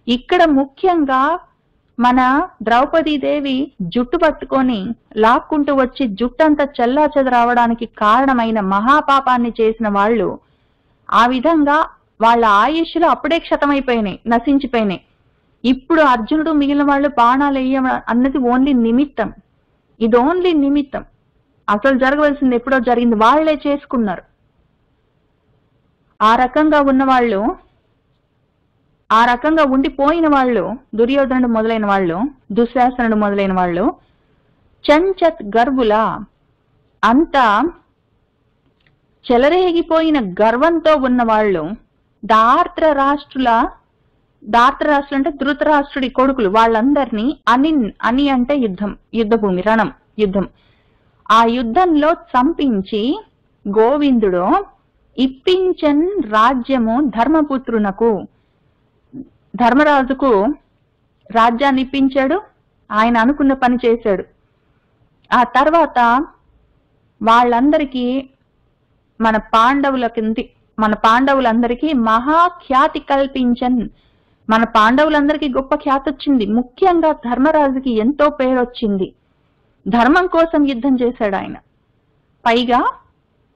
ఇక్కడ ముఖ్యంగా మన ద్రౌపదీదేవి జుట్టు పట్టుకొని లాక్కుంటూ వచ్చి జుట్టంతా చెల్లాచెదరవడానికి కారణమైన మహాపాపాన్ని చేసిన వాళ్ళు ఆ విధంగా వాళ్ళ ఆయుష్లు అప్పుడే క్షతమైపోయినాయి, నశించిపోయినాయి. ఇప్పుడు అర్జునుడు మిగిలిన వాళ్ళు బాణాలు వేయడం అన్నది ఓన్లీ నిమిత్తం. ఇది ఓన్లీ నిమిత్తం. అసలు జరగవలసింది ఎప్పుడో జరిగింది, వాళ్లే చేసుకున్నారు. ఆ రకంగా ఉన్న వాళ్ళు, ఆ రకంగా ఉండిపోయిన వాళ్ళు, దుర్యోధనుడు మొదలైన వాళ్ళు, దుశ్శాసనుడు మొదలైన వాళ్ళు చంచత్ గర్వుల, అంతా చెలరేగిపోయిన గర్వంతో ఉన్న వాళ్ళు, దార్త్రరాష్ట్రుల, దార్త్రరాష్ట్రులు అంటే ధృతరాష్ట్రుడి కొడుకులు, వాళ్ళందరినీ అని అంటే యుద్ధం, యుద్ధభూమి, రణం, యుద్ధం. ఆ యుద్ధంలో చంపించి గోవిందుడు ఇప్పించన్ రాజ్యము ధర్మపుత్రునకు, ధర్మరాజుకు రాజ్యాన్ని ఇప్పించాడు. ఆయన అనుకున్న పని చేశాడు. ఆ తర్వాత వాళ్ళందరికీ మన పాండవులందరికీ మహాఖ్యాతి కల్పించన్, మన పాండవులందరికీ గొప్ప ఖ్యాతి వచ్చింది. ముఖ్యంగా ధర్మరాజుకి ఎంతో పేరు వచ్చింది. ధర్మం కోసం యుద్ధం చేశాడు ఆయన. పైగా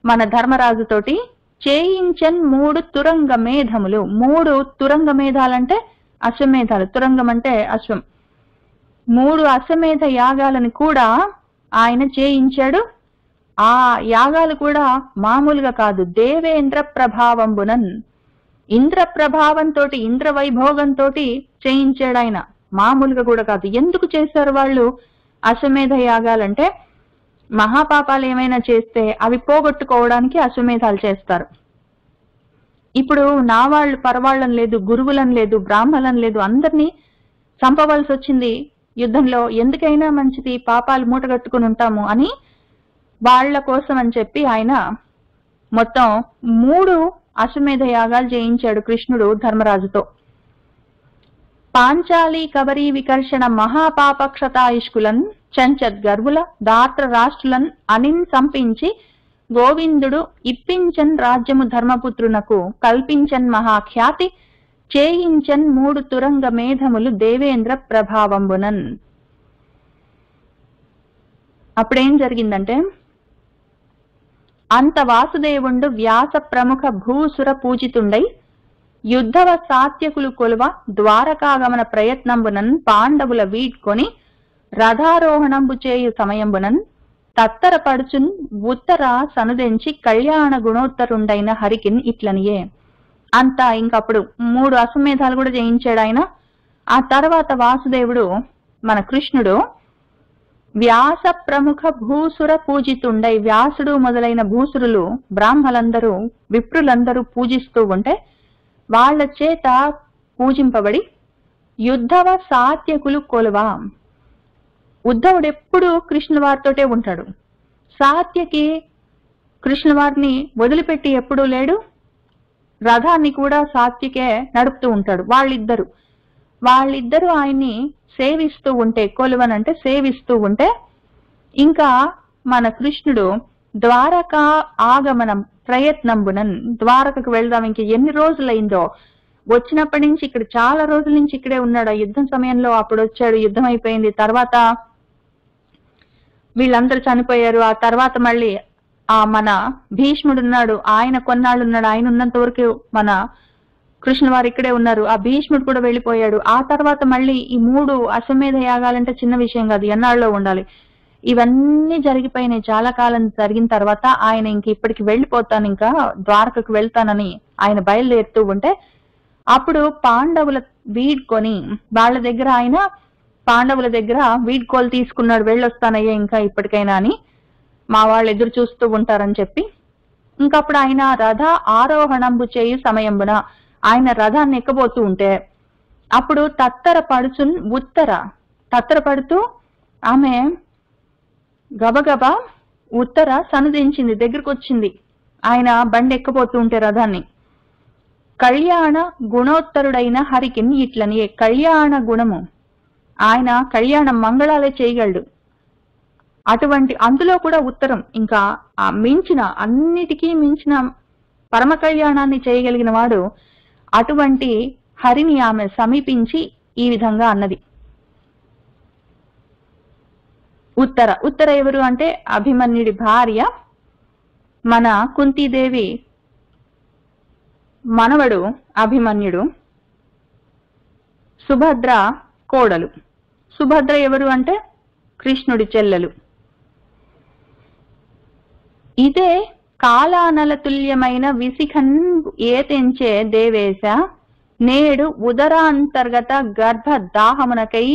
మన ధర్మరాజుతోటి చేయించన్ 3 తురంగ మేధములు. 3 తురంగ మేధాలంటే అశ్వమేధాలు, తురంగం అంటే అశ్వం. 3 అశ్వమేధ యాగాలను కూడా ఆయన చేయించాడు. ఆ యాగాలు కూడా మామూలుగా కాదు, దేవేంద్ర ప్రభావంబునన్, ఇంద్ర ప్రభావంతో, ఇంద్ర వైభోగంతో చేయించాడు ఆయన, మామూలుగా కూడా కాదు. ఎందుకు చేశారు వాళ్ళు అశ్వమేధ యాగాలంటే, మహాపాపాలు ఏమైనా చేస్తే అవి పోగొట్టుకోవడానికి అశ్వమేధాలు చేస్తారు. ఇప్పుడు నా వాళ్ళు పరవాళ్ళని లేదు, గురువులను లేదు, బ్రాహ్మణులను లేదు, అందరినీ చంపవలసి వచ్చింది యుద్ధంలో. ఎందుకైనా మంచిది, పాపాలు మూటగట్టుకుని ఉంటాము అని వాళ్ల కోసం అని చెప్పి ఆయన మొత్తం 3 అశ్వమేధ యాగాలు చేయించాడు కృష్ణుడు ధర్మరాజుతో. పాంచాలి కబరీ వికర్షణ మహాపాపక్షతాయుష్కులన్ చంచత్ గర్వుల దాత్ర రాష్ట్రులన్ అనిన్ సంపించి గోవిందుడు ఇప్పించన్ రాజ్యము ధర్మపుత్రునకు కల్పించన్ మహాఖ్యాతి చేయించన్ 3 తురంగ మేధములు దేవేంద్ర ప్రభావంబునన్. అప్పుడేం జరిగిందంటే, అంత వాసుదేవుండు వ్యాస ప్రముఖ భూసుర పూజితుండై యుద్ధవ సాత్యకులు కొలువ ద్వారకాగమన ప్రయత్నంబునన్ పాండవుల వీడ్కొని రథారోహణంబు చేయు సమయంబునన్ తత్తరపడుచున్ ఉత్తర సనుదెంచి కళ్యాణ గుణోత్తరుండైన హరికిన్ ఇట్లనియే. అంతా ఇంకప్పుడు 3 అశ్వమేధాలు కూడా చేయించాడు ఆయన. ఆ తర్వాత వాసుదేవుడు మన కృష్ణుడు వ్యాస ప్రముఖ భూసుర పూజితుండై, వ్యాసుడు మొదలైన భూసురులు, బ్రాహ్మలందరూ, విప్రులందరూ పూజిస్తూ ఉంటే వాళ్ళ చేత పూజింపబడి యుద్ధవ సాత్యకులు కొలువా. ఉద్ధవుడు ఎప్పుడు కృష్ణుల వారితోటే ఉంటాడు. సాత్యకి కృష్ణుల వారిని వదిలిపెట్టి ఎప్పుడూ లేడు. రథాన్ని కూడా సాత్యకే నడుపుతూ ఉంటాడు. వాళ్ళిద్దరూ ఆయన్ని సేవిస్తూ ఉంటే, కొలువనంటే సేవిస్తూ ఉంటే, ఇంకా మన కృష్ణుడు ద్వారకా ఆగమనం ప్రయత్నంబునన్, ద్వారకకు వెళ్దాం, ఇంక ఎన్ని రోజులైందో వచ్చినప్పటి నుంచి, ఇక్కడ చాలా రోజుల నుంచి ఇక్కడే ఉన్నాడు. ఆ యుద్ధం సమయంలో అప్పుడు వచ్చాడు, యుద్ధం అయిపోయింది, తర్వాత వీళ్ళందరూ చనిపోయారు. ఆ తర్వాత మళ్ళీ మన భీష్ముడు ఉన్నాడు, ఆయన కొన్నాళ్ళు ఉన్నాడు. ఆయన ఉన్నంత వరకు మన కృష్ణ వారు ఇక్కడే ఉన్నారు. ఆ భీష్ముడు కూడా వెళ్ళిపోయాడు. ఆ తర్వాత మళ్ళీ ఈ 3 అశ్వమేధ యాగాలంటే చిన్న విషయం కాదు, ఎన్నాళ్ళలో ఉండాలి. ఇవన్నీ జరిగిపోయినాయి. చాలా కాలం జరిగిన తర్వాత ఆయన ఇంక ఇప్పటికి వెళ్ళిపోతాను, ఇంకా ద్వారకకు వెళ్తానని ఆయన బయలుదేరుతూ ఉంటే, అప్పుడు పాండవుల వీడ్కొని వాళ్ళ దగ్గర, ఆయన పాండవుల దగ్గర వీడ్కోలు తీసుకున్నాడు. వెళ్ళొస్తానయ్యా ఇంకా ఇప్పటికైనా అని, మా వాళ్ళు ఎదురు చూస్తూ ఉంటారని చెప్పి. ఇంకప్పుడు ఆయన రథ ఆరోహణంబు చేయు సమయంబున, ఆయన రథాన్ని ఎక్కబోతూ ఉంటే అప్పుడు తత్తరపడుతూ ఆమె గబగబా ఉత్తర సనుదించింది, దగ్గరకు వచ్చింది. ఆయన బండి ఎక్కబోతూ ఉంటే రథాన్ని. కళ్యాణ గుణోత్తరుడైన హరికిన్ ఇట్లని, కళ్యాణ గుణము, ఆయన కళ్యాణ మంగళాలే చేయగలడు. అటువంటి అందులో కూడా ఉత్తరం ఇంకా మించిన అన్నిటికీ మించిన పరమ కళ్యాణాన్ని చేయగలిగిన వాడు అటువంటి హరిని ఆమె సమీపించి ఈ విధంగా అన్నది. ఉత్తర ఎవరు అంటే అభిమన్యుడి భార్య, మన కుంతీదేవి మనవడు అభిమన్యుడు, సుభద్ర కోడలు. సుభద్ర ఎవరు అంటే కృష్ణుడి చెల్లెలు. ఇదే కాలానల తుల్యమైన విసిఖన్ ఏతెంచే దేవేశ నేడు ఉదరాంతర్గత గర్భ దాహమునకై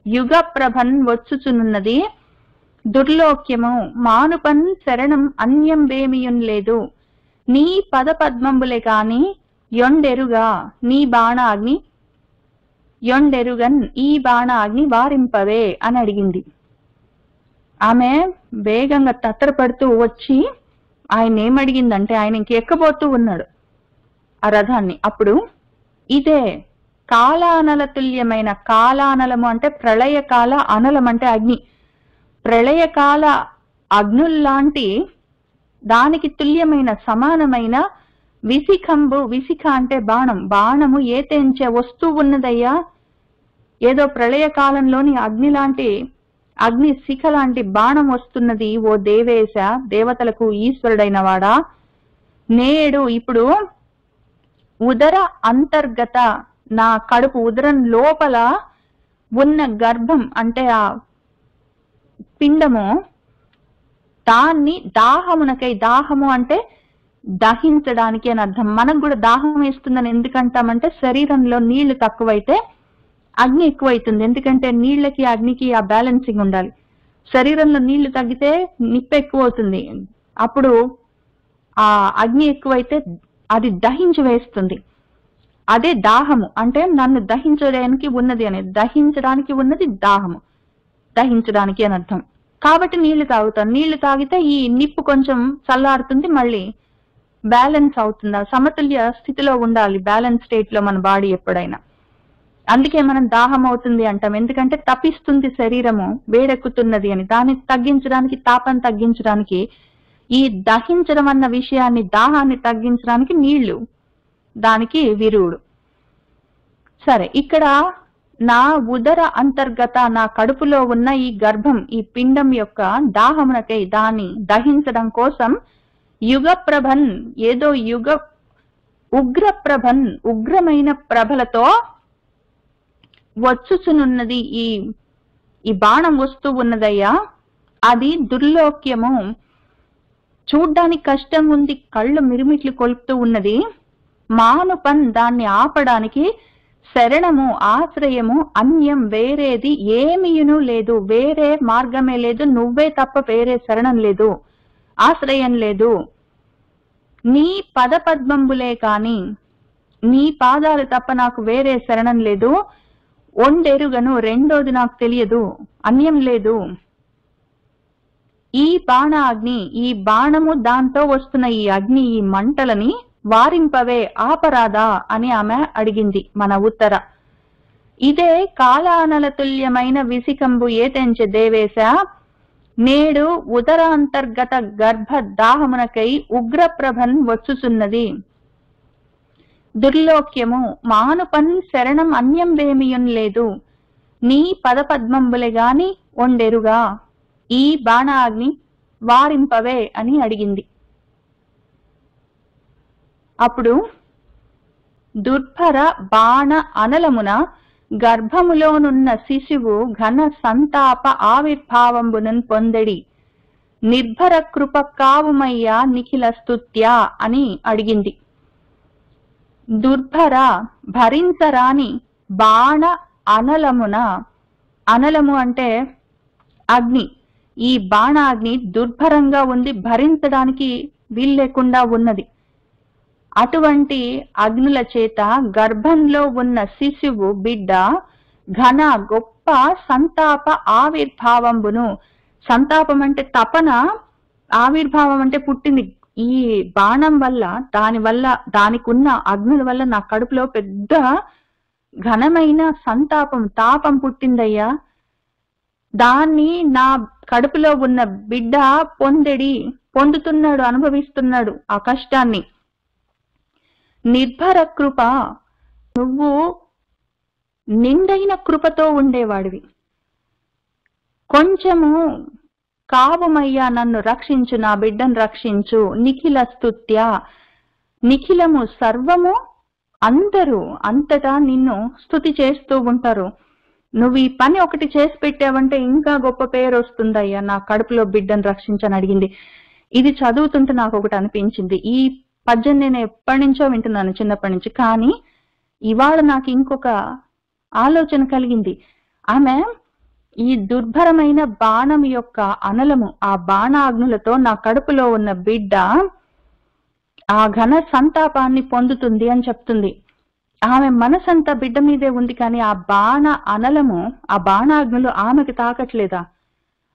యుగ ప్రభన్ వచ్చుచునున్నది. దుర్లోక్యము మానుపన్ శరణం అన్యం వేమియున్ లేదు. నీ పద పద్మంబులే కాని యొండెరుగా నీ బాణాగ్ని యొండెరుగన్ ఈ బాణాగ్ని వారింపవే అని అడిగింది. ఆమె వేగంగా తత్తరపడుతూ వచ్చి ఆయన ఏమడిగిందంటే, ఆయన ఇంకెక్కబోతూ ఉన్నాడు ఆ రథాన్ని. అప్పుడు ఇదే కాలానల తుల్యమైన, కాలానలము అంటే ప్రళయకాల, అనలం అంటే అగ్ని, ప్రళయకాల అగ్నుల్లాంటి దానికి తుల్యమైన సమానమైన విసిఖంబు, విసిఖ అంటే బాణం, బాణము ఏతెంచే వస్తూ ఉన్నదయ్యా. ఏదో ప్రళయ కాలంలోని అగ్ని లాంటి, అగ్ని శిఖ లాంటి బాణం వస్తున్నది ఓ దేవేశ, దేవతలకు ఈశ్వరుడైన వాడా. నేడు ఇప్పుడు ఉదర అంతర్గత, నా కడుపు ఉదరం లోపల ఉన్న గర్భం అంటే ఆ పిండము, దాన్ని దాహమునకై, దాహము అంటే దహించడానికి అని అర్థం. మనకు కూడా దాహం వేస్తుందని ఎందుకంటామంటే శరీరంలో నీళ్లు తక్కువైతే అగ్ని ఎక్కువైతుంది. ఎందుకంటే నీళ్లకి అగ్నికి ఆ బ్యాలెన్సింగ్ ఉండాలి. శరీరంలో నీళ్లు తగ్గితే నిప్పు ఎక్కువ అవుతుంది. అప్పుడు ఆ అగ్ని ఎక్కువైతే అది దహించి వేస్తుంది. అదే దాహము అంటే నన్ను దహించడానికి ఉన్నది అని, దహించడానికి ఉన్నది దాహము, దహించడానికి అని అర్థం. కాబట్టి నీళ్లు తాగుతాను. నీళ్లు తాగితే ఈ నిప్పు కొంచెం చల్లారుతుంది, మళ్ళీ బ్యాలెన్స్ అవుతుంది, సమతుల్య స్థితిలో ఉండాలి, బ్యాలెన్స్ స్టేట్ లో మన బాడీ ఎప్పుడైనా. అందుకే మనం దాహం అవుతుంది అంటాం, ఎందుకంటే తపిస్తుంది శరీరము, వేడెక్కుతున్నది అని. దాన్ని తగ్గించడానికి, తాపం తగ్గించడానికి, ఈ దహించడం అన్న విషయాన్ని, దాహాన్ని తగ్గించడానికి నీళ్లు దానికి విరువుడు. సరే, ఇక్కడ నా ఉదర అంతర్గత, నా కడుపులో ఉన్న ఈ గర్భం, ఈ పిండం యొక్క దాహమునకై, దాన్ని దహించడం కోసం యుగ ప్రభన్, ఏదో ఉగ్ర ప్రభన్, ఉగ్రమైన ప్రభలతో వచ్చుచునున్నది. ఈ బాణం వస్తూ ఉన్నదయ్యా. అది దుర్లోక్యము, చూడ్డానికి కష్టం ఉంది, కళ్ళు మిరుమిట్లు కొలుపుతూ ఉన్నది. మానుపన్, దాన్ని ఆపడానికి శరణము, ఆశ్రయము, అన్యం వేరేది ఏమీయును లేదు, వేరే మార్గమే లేదు, నువ్వే తప్ప వేరే శరణం లేదు, ఆశ్రయం లేదు. నీ పద పద్మంబులే కాని, నీ పాదాలు తప్ప నాకు వేరే శరణం లేదు. ఒండెరుగను, రెండోది నాకు తెలియదు, అన్యం లేదు. ఈ బాణాగ్ని, ఈ బాణము, దాంతో వస్తున్న ఈ అగ్ని, ఈ మంటలని వారింపవే, ఆపరాదా అని ఆమె అడిగింది మన ఉత్తర. ఇదే కాలానల తుల్యమైన విసికంబు ఏతెంచె దేవేశ నేడు ఉదరాంతర్గత గర్భ దాహమునకై ఉగ్రప్రభన్ వచ్చుచున్నది. దుర్లోక్యము మానుపన్ శరణం అన్యం వేమియున్ లేదు. నీ పదపద్మంబులే గాని ఒండెరుగా ఈ బాణాగ్ని వారింపవే అని అడిగింది. అప్పుడు దుర్భర బాణ అనలమున గర్భములోనున్న శిశువు ఘన సంతాప ఆవిర్భావంబునన్ పొందడి. నిర్భర కృప కావుమయ్యా నిఖిల స్తుత్యా అని అడిగింది. దుర్భర భరించరాని బాణ అనలమున, అనలము అంటే అగ్ని, ఈ బాణాగ్ని దుర్భరంగా ఉంది, భరించడానికి వీల్లేకుండా ఉన్నది. అటువంటి అగ్నుల చేత గర్భంలో ఉన్న శిశువు బిడ్డ ఘన గొప్ప సంతాప ఆవిర్భావంబును, సంతాపం అంటే తపన, ఆవిర్భావం అంటే పుట్టింది. ఈ బాణం వల్ల, దానికి ఉన్న అగ్నుల వల్ల నా కడుపులో పెద్ద ఘనమైన సంతాపం, తాపం పుట్టిందయ్యా. దాన్ని నా కడుపులో ఉన్న బిడ్డ పొందుతున్నాడు, అనుభవిస్తున్నాడు ఆ కష్టాన్ని. నిర్భర కృప, నువ్వు నిండైన కృపతో ఉండేవాడివి. కొంచెము కావమయ్యా, నన్ను రక్షించు, నా బిడ్డను రక్షించు. నిఖిల స్తుత్య, నిఖిలము సర్వము, అందరూ అంతటా నిన్ను స్తుతి చేస్తూ ఉంటారు. నువ్వు ఈ పని ఒకటి చేసి పెట్టావంటే ఇంకా గొప్ప పేరు వస్తుందయ్యా, నా కడుపులో బిడ్డను రక్షించని అడిగింది. ఇది చదువుతుంటే నాకు ఒకటి అనిపించింది. ఈ పద్యం నేను ఎప్పటి నుంచో వింటున్నాను, చిన్నప్పటి నుంచి. కానీ ఇవాళ నాకు ఇంకొక ఆలోచన కలిగింది. ఆమె ఈ దుర్భరమైన బాణం యొక్క అనలము, ఆ బాణాగ్నులతో నా కడుపులో ఉన్న బిడ్డ ఆ ఘన సంతాపాన్ని పొందుతుంది అని చెప్తుంది. ఆమె మనసంతా బిడ్డ మీదే ఉంది, కానీ ఆ బాణ అనలము, ఆ బాణాగ్నులు ఆమెకు తాకట్లేదా?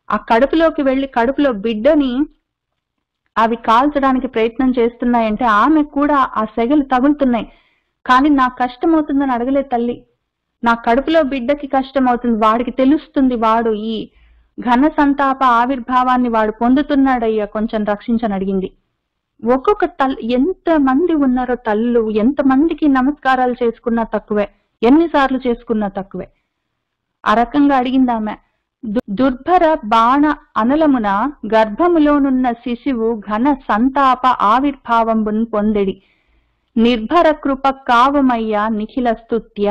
ఆ కడుపులోకి వెళ్లి కడుపులో బిడ్డని అవి కాల్చడానికి ప్రయత్నం చేస్తున్నాయంటే ఆమె కూడా ఆ సెగలు తగులుతున్నాయి. కానీ నాకు కష్టం అవుతుందని అడగలేదు తల్లి. నా కడుపులో బిడ్డకి కష్టం అవుతుంది, వాడికి తెలుస్తుంది, వాడు ఈ ఘన సంతాప ఆవిర్భావాన్ని వాడు పొందుతున్నాడయ్యా, కొంచెం రక్షించని అడిగింది. ఒక్కొక్క ఎంత మంది ఉన్నారో తల్లు, ఎంతమందికి నమస్కారాలు చేసుకున్నా తక్కువే, ఎన్నిసార్లు చేసుకున్నా తక్కువే. ఆ రకంగా అడిగింది ఆమె. దుర్భర బాణ అనలమున గర్భములోనున్న శిశువు ఘన సంతాప ఆవిర్భావం పొందెడి. నిర్భర కృప కావమయ్యా, నిఖిల స్తుత్య.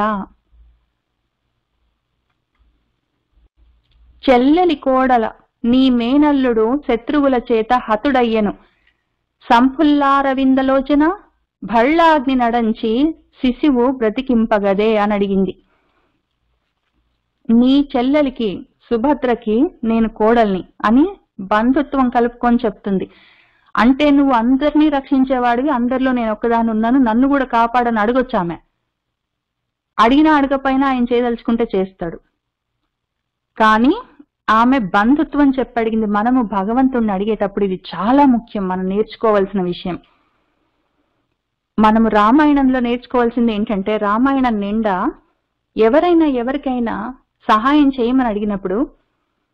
చెల్లెలి కోడల, నీ మేనల్లుడు శత్రువుల చేత హతుడయ్యను. సంఫుల్లారవిందలోచన భళ్ళాగ్ని నడంచి శిశువు బ్రతికింపగదే అని అడిగింది. నీ చెల్లెలికి సుభద్రకి నేను కోడల్ని అని బంధుత్వం కలుపుకొని చెప్తుంది. అంటే నువ్వు అందరినీ రక్షించేవాడివి, అందరిలో నేను ఒక్కదాని ఉన్నాను, నన్ను కూడా కాపాడని అడగొచ్చామె. అడిగినా అడగపోయినా ఆయన చేయదలుచుకుంటే చేస్తాడు. కానీ ఆమె బంధుత్వం చెప్పడిగింది. మనము భగవంతుడిని అడిగేటప్పుడు ఇది చాలా ముఖ్యం, మనం నేర్చుకోవాల్సిన విషయం. మనము రామాయణంలో నేర్చుకోవాల్సింది ఏంటంటే, రామాయణం నిండా ఎవరైనా ఎవరికైనా సహాయం చేయమని అడిగినప్పుడు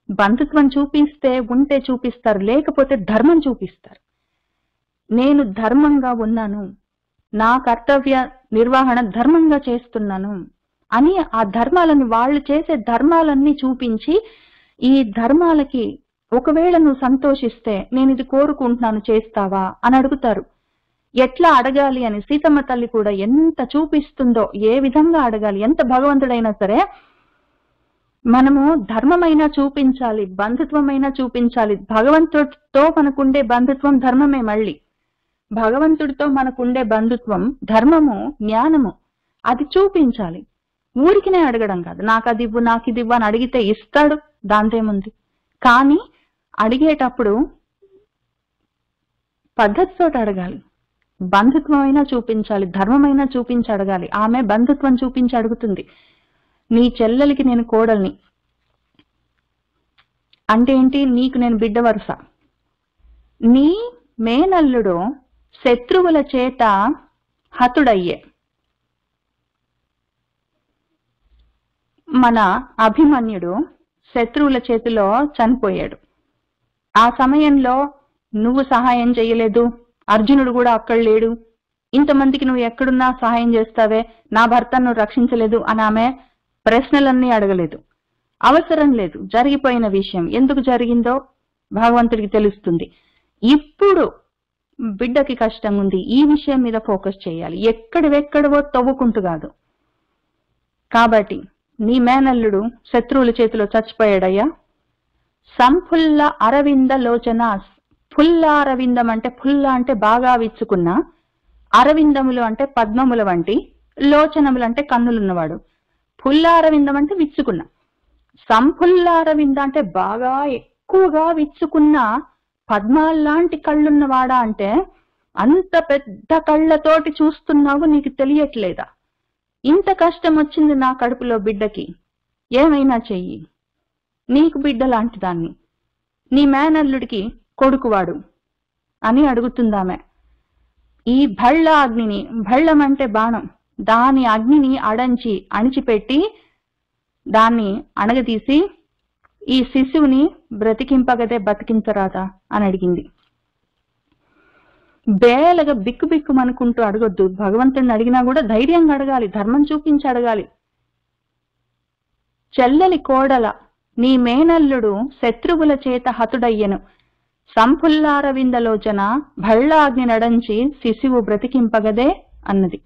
బంధుత్వం ఉంటే చూపిస్తారు, లేకపోతే ధర్మం చూపిస్తారు. నేను ధర్మంగా ఉన్నాను, నా కర్తవ్య నిర్వహణ ధర్మంగా చేస్తున్నాను అని ఆ ధర్మాలను, వాళ్ళు చేసే ధర్మాలన్నీ చూపించి, ఈ ధర్మాలకి ఒకవేళ నువ్వు సంతోషిస్తే నేను ఇది కోరుకుంటున్నాను చేస్తావా అని అడుగుతారు. ఎట్లా అడగాలి అని సీతమ్మ తల్లి కూడా ఎంత చూపిస్తుందో, ఏ విధంగా అడగాలి. ఎంత భగవంతుడైనా సరే మనము ధర్మమైనా చూపించాలి, బంధుత్వమైనా చూపించాలి. భగవంతుడితో మనకుండే బంధుత్వం ధర్మమే. మళ్ళీ భగవంతుడితో మనకుండే బంధుత్వం ధర్మము, జ్ఞానము, అది చూపించాలి. ఊరికినే అడగడం కాదు, నాకు అది ఇవ్వు, నాకు ఇది ఇవ్వు అని అడిగితే ఇస్తాడు, దాంతేముంది. కానీ అడిగేటప్పుడు పద్ధతితో అడగాలి. బంధుత్వమైనా చూపించాలి, ధర్మమైనా చూపించి అడగాలి. ఆమె బంధుత్వం చూపించి అడుగుతుంది, నీ చెల్లెలికి నేను కోడల్ని అంటే ఏంటి? నీకు నేను బిడ్డ వరుస. నీ మేనల్లుడు శత్రువుల చేత హతుడయ్యే. మన అభిమన్యుడు శత్రువుల చేతిలో చనిపోయాడు. ఆ సమయంలో నువ్వు సహాయం చేయలేదు, అర్జునుడు కూడా అక్కడ లేడు, ఇంతమందికి నువ్వు ఎక్కడున్నా సహాయం చేస్తావే, నా భర్తను రక్షించలేదు అని ఆమె ప్రశ్నలన్నీ అడగలేదు. అవసరం లేదు, జరిగిపోయిన విషయం. ఎందుకు జరిగిందో భగవంతుడికి తెలుస్తుంది. ఇప్పుడు బిడ్డకి కష్టం ఉంది, ఈ విషయం మీద ఫోకస్ చేయాలి, ఎక్కడివెక్కడవో తవ్వుకుంటూ కాదు. కాబట్టి నీ మేనల్లుడు శత్రువుల చేతిలో చచ్చిపోయాడయ్యా. సంఫుల్ల అరవింద లోచన. ఫుల్ల అరవిందం అంటే, ఫుల్ల అంటే బాగా విచ్చుకున్న, అరవిందములు అంటే పద్మముల వంటి, లోచనములు అంటే కన్నులున్నవాడు. ఫుల్ల అరవిందం అంటే విచ్చుకున్న. సంఫుల్ల అరవింద అంటే బాగా ఎక్కువగా విచ్చుకున్న పద్మాల్లాంటి కళ్ళున్నవాడా అంటే, అంత పెద్ద కళ్ళతోటి చూస్తున్నావు, నీకు తెలియట్లేదా? ఇంత కష్టం వచ్చింది నా కడుపులో బిడ్డకి, ఏమైనా చెయ్యి, నీకు బిడ్డ లాంటి దాన్ని, నీ మేనల్లుడికి కొడుకువాడు అని అడుగుతుందామె. ఈ భళ్ళ అగ్నిని, భళ్ళం అంటే బాణం, దాని అగ్నిని అణిచిపెట్టి దాన్ని అణగదీసి ఈ శిశువుని బ్రతికింపగదే బతికించరాదా అని అడిగింది. బేలగా బిక్కు బిక్కుమనుకుంటూ అడగొద్దు. భగవంతుడిని అడిగినా కూడా ధైర్యంగా అడగాలి, ధర్మం చూపించి అడగాలి. చెల్లెలి కోడల నీ మేనల్లుడు శత్రువుల చేత హతుడయ్యను, సంపుల్లారవిందలోచన భళ్ళాగ్ని నడంచి శిశువు బ్రతికింపగదే అన్నది.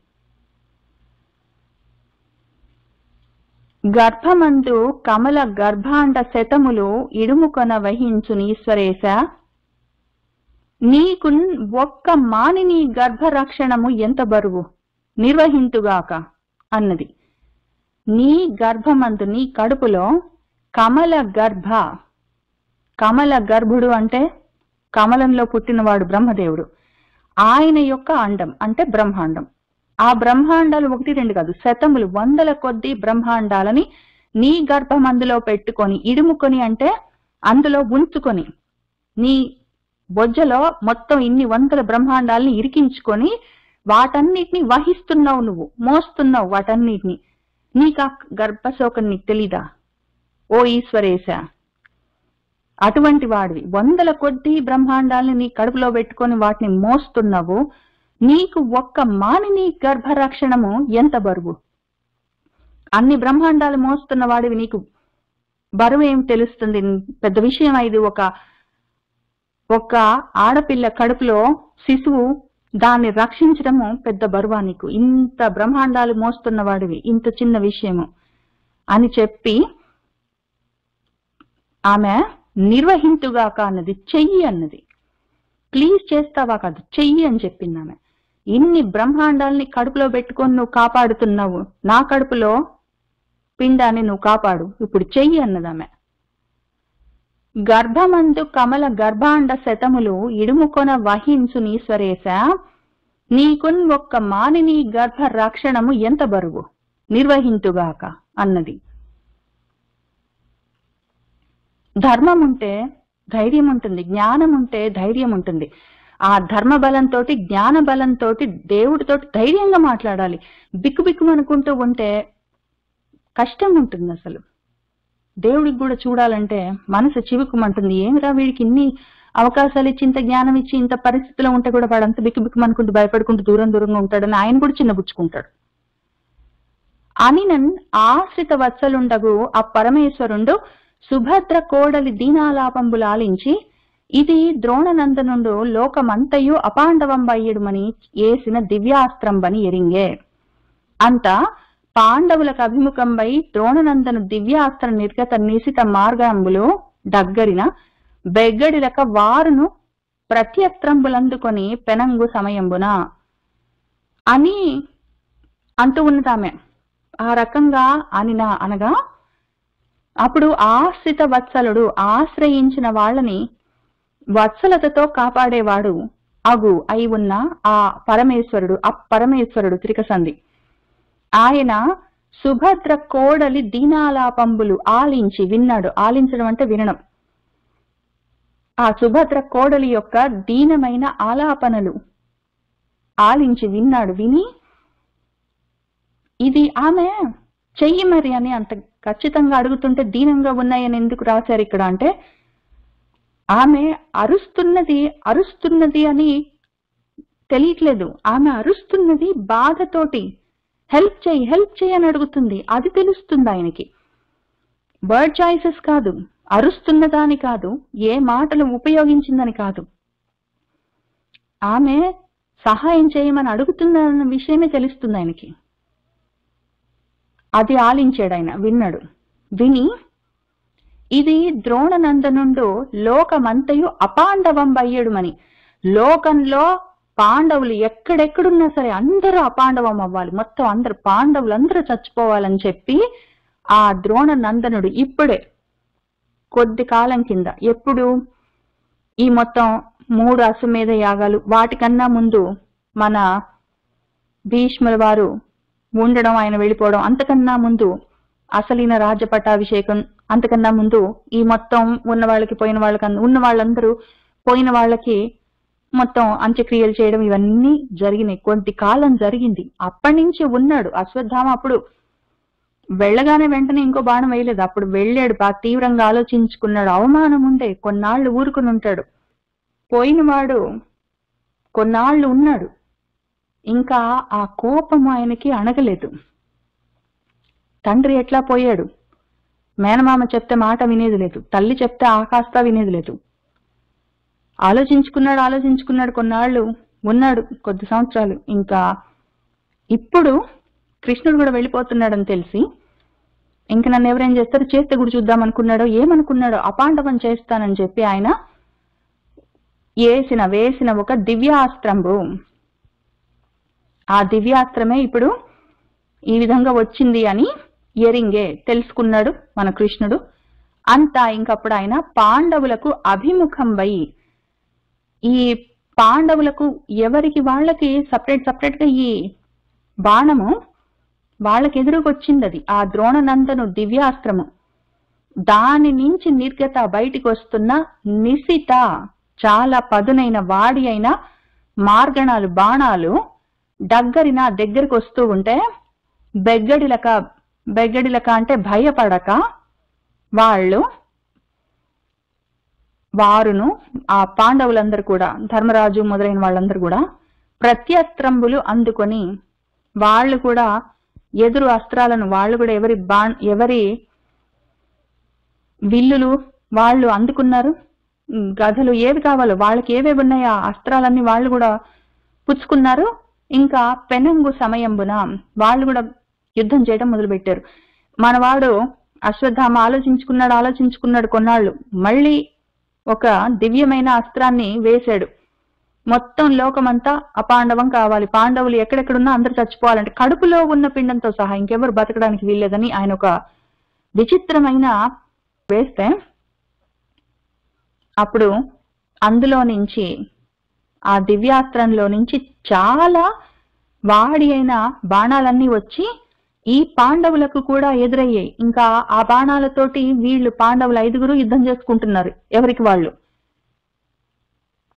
గర్భమందు కమల గర్భాండ శతములు ఇడుముకొన వహించునీశ్వరేశ, నీకు ఒక్క మానిని గర్భరక్షణము ఎంత బరువు, నిర్వహింతుగాక అన్నది. నీ గర్భమందు, నీ కడుపులో కమల గర్భ, కమల గర్భుడు అంటే కమలంలో పుట్టినవాడు బ్రహ్మదేవుడు, ఆయన యొక్క అండం అంటే బ్రహ్మాండం. ఆ బ్రహ్మాండాలు 1, 2 కాదు, శతములు, వందల కొద్దీ బ్రహ్మాండాలని నీ గర్భమందులో పెట్టుకొని, ఇడుముకొని అంటే అందులో ఉంచుకొని, నీ బొజ్జలో మొత్తం ఇన్ని వందల బ్రహ్మాండాలని ఇరికించుకొని వాటన్నిటిని వహిస్తున్నావు, నువ్వు మోస్తున్నావు వాటన్నిటిని. నీకు ఆ గర్భశోకం నీకు తెలీదా ఓ ఈశ్వరేశ? అటువంటి వాడివి, వందల కొద్దీ బ్రహ్మాండాలని నీ కడుపులో పెట్టుకొని వాటిని మోస్తున్నావు. నీకు ఒక్క మానిని గర్భరక్షణము ఎంత బరువు? అన్ని బ్రహ్మాండాలు మోస్తున్న వాడివి, నీకు బరువు ఏం తెలుస్తుంది? పెద్ద విషయం ఇది. ఒక ఆడపిల్ల కడుపులో శిశువు, దాన్ని రక్షించడము పెద్ద బరువా నీకు? ఇంత బ్రహ్మాండాలు మోస్తున్న వాడివి, ఇంత చిన్న విషయము అని చెప్పి ఆమె నిర్వహింతుగాక అన్నది, చెయ్యి అన్నది. ప్లీజ్ చేస్తావా కాదు, చెయ్యి అని చెప్పింది ఆమె. ఇన్ని బ్రహ్మాండాల్ని కడుపులో పెట్టుకొని నువ్వు కాపాడుతున్నావు, నా కడుపులో పిండాన్ని నువ్వు కాపాడు, ఇప్పుడు చెయ్యి అన్నది ఆమె. గర్భమందు కమల గర్భాండ శతములు ఇడుముకొన వహించునీశ్వరేశ, నీకున్ ఒక్క మానిని గర్భ రక్షణము ఎంత బరువు, నిర్వహింతుగాక అన్నది. ధర్మం ఉంటే ధైర్యం ఉంటుంది, జ్ఞానం ఉంటే ధైర్యం ఉంటుంది. ఆ ధర్మ బలంతో, జ్ఞాన బలంతో దేవుడితో ధైర్యంగా మాట్లాడాలి. బిక్కుబిక్కుమనుకుంటూ ఉంటే కష్టం ఉంటుంది. అసలు దేవుడికి కూడా చూడాలంటే మనసు చివుకుమంటుంది. ఏమిరా వీడికి ఇన్ని అవకాశాలు ఇచ్చి, ఇంత జ్ఞానం ఇచ్చి, ఇంత పరిస్థితిలో ఉంటే కూడా వాడు అంత బిక్కుబిక్కుమనుకుంటూ భయపడుకుంటూ దూరంగా ఉంటాడని ఆయన కూడా చిన్నబుచ్చుకుంటాడు. అనినన్ ఆశ్రిత వత్సలుండగు ఆ పరమేశ్వరుండు సుభద్ర కోడలి దీనాలాపంబులాలించి, ఇది ద్రోణనందనుండు లోకమంతయు అపాండవంబయ్యడుమని ఏసిన దివ్యాస్త్రంబని ఎరింగే. అంత పాండవులకు అభిముఖంబై ద్రోణనందను దివ్యాస్త్ర నిర్గత నిశిత మార్గంబులు దగ్గరిన బెగ్గడిలక వారును ప్రత్యస్త్రంబులందుకొని పెనంగు సమయంబున అని అంటూ ఉన్నదామె. ఆ రకంగా అనగా అప్పుడు ఆశ్రిత వత్సలుడు, ఆశ్రయించిన వాళ్ళని వత్సలతతో కాపాడేవాడు అయి ఉన్న ఆ పరమేశ్వరుడు త్రికసంధి, ఆయన సుభద్ర కోడలి దీనాలాపంబులు ఆలించి విన్నాడు. ఆలించడం అంటే వినడం. ఆ సుభద్ర కోడలి యొక్క దీనమైన ఆలాపనలు ఆలించి విన్నాడు. విని ఇది ఆమె చెయ్యి మరి అని అంత ఖచ్చితంగా అడుగుతుంటే దీనంగా ఉన్నాయని ఎందుకు రాశారు ఇక్కడ అంటే, ఆమె అరుస్తున్నది అని తెలియట్లేదు. ఆమె అరుస్తున్నది బాధతోటి. హెల్ప్ చేయి అని అడుగుతుంది. అది తెలుస్తుంది ఆయనకి. వర్డ్ చాయిసెస్ కాదు, అరుస్తున్నదాని కాదు, ఏ మాటలు ఉపయోగించిందని కాదు, ఆమె సహాయం చేయమని అడుగుతుందన్న విషయమే తెలుస్తుంది ఆయనకి. అది ఆలించాడు ఆయన, విన్నాడు. విని ఇది ద్రోణనందనుండు లోకమంతయు అపాండవంబయ్యడుమని, లోకంలో పాండవులు ఎక్కడెక్కడున్నా సరే అందరూ అపాండవం అవ్వాలి, మొత్తం అందరు పాండవులందరూ చచ్చిపోవాలని చెప్పి ఆ ద్రోణనందనుడు ఇప్పుడే కొద్ది కాలం కింద, ఎప్పుడు ఈ మొత్తం 3 అశ్వమేధ యాగాలు వాటికన్నా ముందు మన భీష్ముల వారు ఉండడం, ఆయన వెళ్ళిపోవడం, అంతకన్నా ముందు అసలైన రాజ్య పట్టాభిషేకం, అంతకన్నా ముందు ఈ మొత్తం ఉన్న వాళ్ళకి పోయిన వాళ్ళకి, ఉన్న వాళ్ళందరూ పోయిన వాళ్ళకి మొత్తం అంత్యక్రియలు చేయడం, ఇవన్నీ జరిగినాయి. కొద్ది కాలం జరిగింది. అప్పటి నుంచి ఉన్నాడు అశ్వత్థామ. అప్పుడు వెళ్ళగానే వెంటనే ఇంకో బాణం వేయలేదు. అప్పుడు వెళ్ళాడు, బాగా తీవ్రంగా ఆలోచించుకున్నాడు. అవమానం ఉండే, కొన్నాళ్ళు ఊరుకుని ఉంటాడు. పోయినవాడు కొన్నాళ్ళు ఉన్నాడు. ఇంకా ఆ కోపం ఆయనకి అణగలేదు. తండ్రి ఎట్లా పోయాడు, మేనమామ చెప్తే మాట వినేది లేదు, తల్లి చెప్తే ఆకాస్త వినేది లేదు. ఆలోచించుకున్నాడు కొన్నాళ్ళు ఉన్నాడు, కొద్ది సంవత్సరాలు. ఇంకా ఇప్పుడు కృష్ణుడు కూడా వెళ్ళిపోతున్నాడని తెలిసి ఇంక నన్ను ఎవరేం చేస్తారు, చేస్తే కూడా చూద్దాం అనుకున్నాడో ఏమనుకున్నాడో, అపాండవం చేస్తానని చెప్పి ఆయన వేసిన ఒక దివ్యాస్త్రంబు. ఆ దివ్యాస్త్రమే ఇప్పుడు ఈ విధంగా వచ్చింది అని ఎరింగే తెలుసుకున్నాడు మన కృష్ణుడు. అంతా ఇంకప్పుడు ఆయన పాండవులకు అభిముఖం వై, ఈ పాండవులకు ఎవరికి వాళ్ళకి సపరేట్ గా ఈ బాణము వాళ్ళకి ఎదురుకొచ్చింది. అది ఆ ద్రోణనందను దివ్యాస్త్రము. దాని నుంచి నిర్గత బయటికి వస్తున్న నిశిత చాలా పదునైన వాడి అయిన మార్గణాలు బాణాలు దగ్గరికి వస్తూ ఉంటే బెగ్గడిలక అంటే భయపడక వారును ఆ పాండవులందరూ కూడా, ధర్మరాజు మొదలైన వాళ్ళందరూ కూడా ప్రత్యస్త్రంబులు అందుకొని వాళ్ళు కూడా ఎదురు అస్త్రాలను వాళ్ళు కూడా ఎవరి విల్లులు వాళ్ళు అందుకున్నారు. గదలు ఏవి కావాలో వాళ్ళకి ఏవేవి ఉన్నాయో ఆ అస్త్రాలన్నీ వాళ్ళు కూడా పుచ్చుకున్నారు. ఇంకా పెనంగు సమయంబున వాళ్ళు కూడా యుద్ధం చేయడం మొదలుపెట్టారు. మనవాడు అశ్వత్థామ ఆలోచించుకున్నాడు కొన్నాళ్ళు. మళ్ళీ ఒక దివ్యమైన అస్త్రాన్ని వేశాడు. మొత్తం లోకమంతా అపాండవం కావాలి, పాండవులు ఎక్కడెక్కడున్నా అందరు చచ్చిపోవాలంటే కడుపులో ఉన్న పిండంతో సహా ఇంకెవరు బతకడానికి వీల్లేదని ఆయన ఒక విచిత్రమైన వేస్తే, అప్పుడు అందులో నుంచి ఆ దివ్యాస్త్రంలో నుంచి చాలా వాడి అయిన బాణాలన్నీ వచ్చి ఈ పాండవులకు కూడా ఎదురయ్యాయి. ఇంకా ఆ బాణాలతోటి వీళ్ళు పాండవులు 5గురు యుద్ధం చేసుకుంటున్నారు ఎవరికి వాళ్ళు.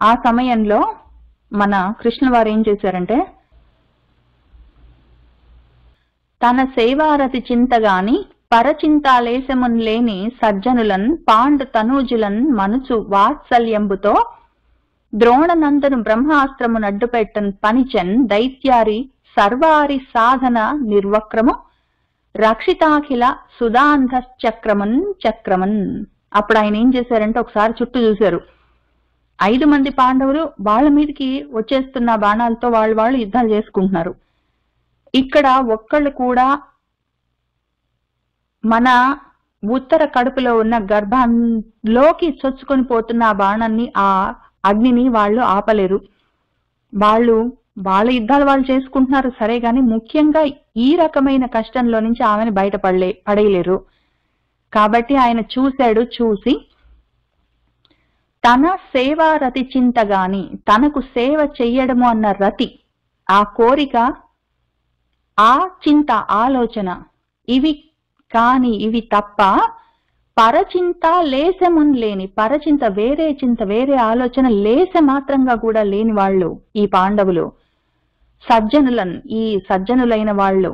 ఆ సమయంలో మన కృష్ణుల వారు ఏం చేశారంటే, తన సేవారతి చింతగాని పరచింతాలేశమున్ లేని సజ్జనులన్ పాండు తనూజులన్ మనుచు వాత్సల్యంబుతో ద్రోణనందను బ్రహ్మాస్త్రము నడ్డుపెట్టన్ పనిచన్ దైత్యారి సర్వారి సాధన నిర్వక్రము రక్షితాఖిల చక్రమన్. అప్పుడు ఆయన ఏం చేశారంటే ఒకసారి చుట్టూ చూశారు. 5 మంది పాండవులు వాళ్ళ మీదకి వచ్చేస్తున్న బాణాలతో వాళ్ళు యుద్ధాలు చేసుకుంటున్నారు. ఇక్కడ ఒక్కళ్ళు కూడా మన ఉత్తర కడుపులో ఉన్న గర్భంలోకి చొచ్చుకొని పోతున్న ఆ బాణాన్ని, ఆ అగ్నిని వాళ్ళు ఆపలేరు. వాళ్ళ యుద్ధాలు వాళ్ళు చేసుకుంటున్నారు సరే గాని ముఖ్యంగా ఈ రకమైన కష్టంలో నుంచి ఆమెను పడేయలేరు. కాబట్టి ఆయన చూసి తన సేవా రతి చింతగాని, తనకు సేవ చెయ్యడము అన్న రతి, ఆ కోరిక, ఆ చింత ఆలోచన, ఇవి తప్ప పరచింత లేశమున్ లేని, పరచింత వేరే ఆలోచన లేశ మాత్రంగా కూడా లేని వాళ్ళు ఈ పాండవులు. ఈ సజ్జనులైన వాళ్ళు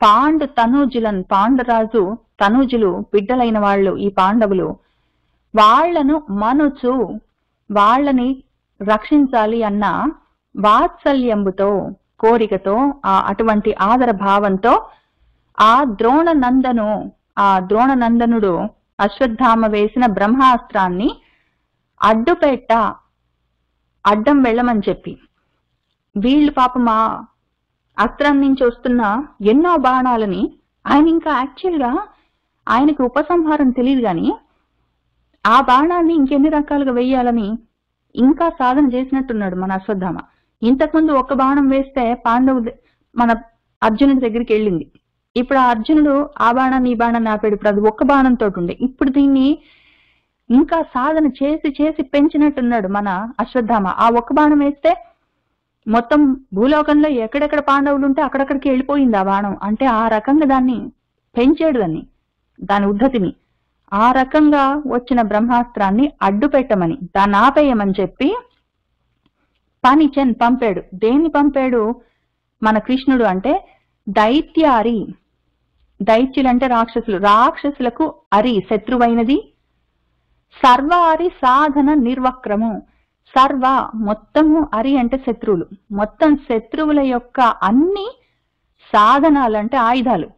పాండు తనూజులన్, పాండురాజు తనూజులు బిడ్డలైన వాళ్ళు ఈ పాండవులు. వాళ్లను మనుచు, వాళ్ళని రక్షించాలి అన్న వాత్సల్యంబుతో, కోరికతో, అటువంటి ఆదర భావంతో ఆ ద్రోణనందనుడు అశ్వత్థామ వేసిన బ్రహ్మాస్త్రాన్ని అడ్డం వెళ్ళమని చెప్పి, వీళ్ళు పాపం ఆ అస్త్రం నుంచి వస్తున్న ఎన్నో బాణాలని ఆయన ఇంకా యాక్చువల్గా ఆయనకు ఉపసంహారం తెలియదు కానీ ఆ బాణాన్ని ఇంకెన్ని రకాలుగా వెయ్యాలని ఇంకా సాధన చేసినట్టున్నాడు మన అశ్వత్థామ. ఇంతకుముందు ఒక బాణం వేస్తే మన అర్జునుడి దగ్గరికి వెళ్ళింది. ఇప్పుడు ఆ అర్జునుడు ఆ బాణాన్ని ఈ బాణాన్ని ఆపాడు. ఇప్పుడు అది ఒక్క బాణంతో ఉండే. ఇప్పుడు దీన్ని ఇంకా సాధన చేసి పెంచినట్టున్నాడు మన అశ్వత్థామ. ఆ ఒక్క బాణం వేస్తే మొత్తం భూలోకంలో ఎక్కడెక్కడ పాండవులు ఉంటే అక్కడక్కడికి వెళ్ళిపోయింది ఆ బాణం. అంటే ఆ రకంగా దాన్ని పెంచాడు, దాని ఉద్ధతిని. ఆ రకంగా వచ్చిన బ్రహ్మాస్త్రాన్ని అడ్డు పెట్టమని, దాన్ని ఆపేయమని చెప్పి పంపాడు. దేన్ని పంపాడు మన కృష్ణుడు అంటే, దైత్యారి దైత్యులు అంటే రాక్షసులు, రాక్షసులకు అరి శత్రువైనది. సర్వ అరి సాధన నిర్వక్రము, సర్వ మొత్తము, అరి అంటే శత్రువులు, మొత్తం శత్రువుల యొక్క అన్ని సాధనాలు అంటే ఆయుధాలు,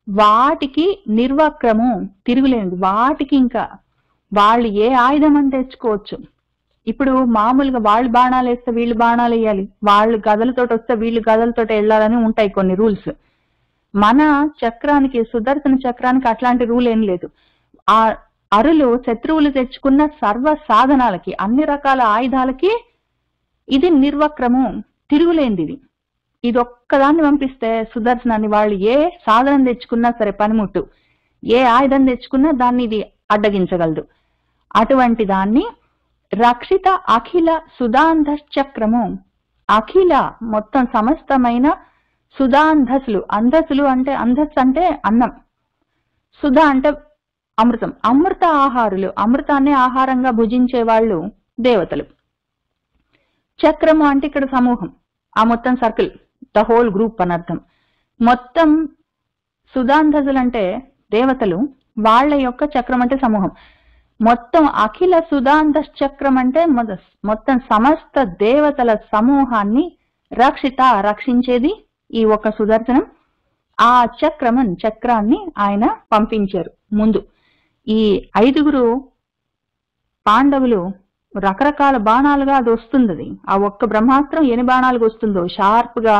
వాటికి నిర్వక్రము తిరుగులేనిది. వాటికి ఇంకా వాళ్ళు ఏ ఆయుధం అని తెచ్చుకోవచ్చు. ఇప్పుడు మామూలుగా వాళ్ళు బాణాలు వేస్తే వీళ్ళు బాణాలు వేయాలి, వాళ్ళు గదలతోటి వస్తే వీళ్ళు గదలతోటి వెళ్ళాలని ఉంటాయి కొన్ని రూల్స్. మన చక్రానికి, సుదర్శన చక్రానికి అట్లాంటి రూల్ ఏం లేదు. ఆ అరులు శత్రువులు తెచ్చుకున్న సర్వ సాధనాలకి, అన్ని రకాల ఆయుధాలకి ఇది నిర్వక్రము, తిరుగులేనిది. ఇది ఒక్కదాన్ని పంపిస్తే సుదర్శనాన్ని వాళ్ళు ఏ సాధనం తెచ్చుకున్నా సరే, పనిముట్టు ఏ ఆయుధం తెచ్చుకున్నా దాన్ని ఇది అడ్డగించగలదు. అటువంటి దాన్ని రక్షిత అఖిల సుధాంధశ్చక్రము, అఖిల మొత్తం సమస్తమైన సుధాంధసులు, అంధసులు అంటే అంధస్ అంటే అన్నం, సుధ అంటే అమృతం, అమృత ఆహారులు, అమృతాన్ని ఆహారంగా భుజించే వాళ్ళు దేవతలు. చక్రము అంటే ఇక్కడ సమూహం, ఆ మొత్తం సర్కిల్, ద హోల్ గ్రూప్ అని అర్థం. మొత్తం సుధాంధసులు అంటే దేవతలు, వాళ్ళ యొక్క చక్రం అంటే సమూహం. మొత్తం అఖిల సుధాంధశ్చక్రం అంటే మొత్తం సమస్త దేవతల సమూహాన్ని రక్షిత రక్షించేది ఈ ఒక సుదర్శనం. ఆ చక్రాన్ని ఆయన పంపించారు. ముందు ఈ 5గురు పాండవులు రకరకాల బాణాలుగా అది వస్తుంది. ఆ ఒక్క బ్రహ్మాస్త్రం ఎన్ని బాణాలుగా వస్తుందో, షార్ప్ గా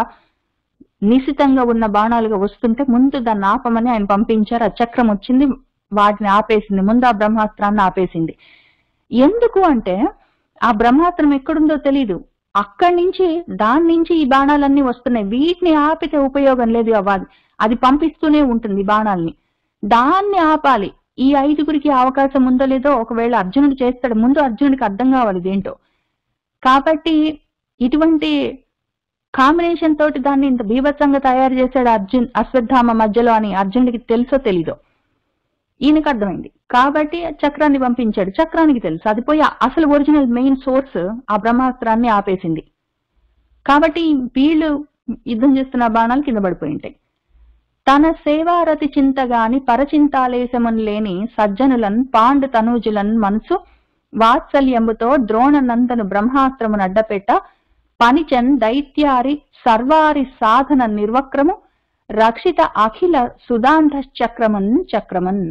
నిశితంగా ఉన్న బాణాలుగా వస్తుంటే ముందు దాన్ని ఆపమని ఆయన పంపించారు. ఆ చక్రం వచ్చింది, వాటిని ఆపేసింది, ముందు ఆ బ్రహ్మాస్త్రాన్ని ఆపేసింది. ఎందుకు అంటే ఆ బ్రహ్మాస్త్రం ఎక్కడుందో తెలీదు, అక్కడి నుంచి దాని నుంచి ఈ బాణాలన్నీ వస్తున్నాయి. వీటిని ఆపితే ఉపయోగం లేదు, అది పంపిస్తూనే ఉంటుంది బాణాలని. దాన్ని ఆపాలి. ఈ 5గురికి అవకాశం ఉందో లేదో ఒకవేళ అర్జునుడు చేస్తాడు, ముందు అర్జునుడికి అర్థం కావాలి ఇదేంటో. కాబట్టి ఇటువంటి కాంబినేషన్ తోటి దాన్ని ఇంత బీభత్సంగా తయారు చేశాడు అశ్వత్థామ మధ్యలో అని అర్జునుడికి తెలుసో తెలీదో, ఈయనకు అర్థమైంది. కాబట్టి చక్రాన్ని పంపించాడు. చక్రానికి తెలుసు, అది పోయి అసలు ఒరిజినల్ మెయిన్ సోర్స్ ఆ బ్రహ్మాస్త్రాన్ని ఆపేసింది. కాబట్టి వీళ్ళు యుద్ధం చేస్తున్న బాణాలు కింద పడిపోయి ఉంటాయి. తన సేవారతి చింతగాని పరచింతాలేశమున్ లేని సజ్జనులన్ పాండు తనూజులన్ మనసు వాత్సల్యంబుతో ద్రోణ నందను బ్రహ్మాస్త్రమును అడ్డపెట్ట పనిచన్ దైత్యారి సర్వారి సాధన నిర్వక్రము రక్షిత అఖిల సుధాంధశ్చక్రమన్ చక్రమన్.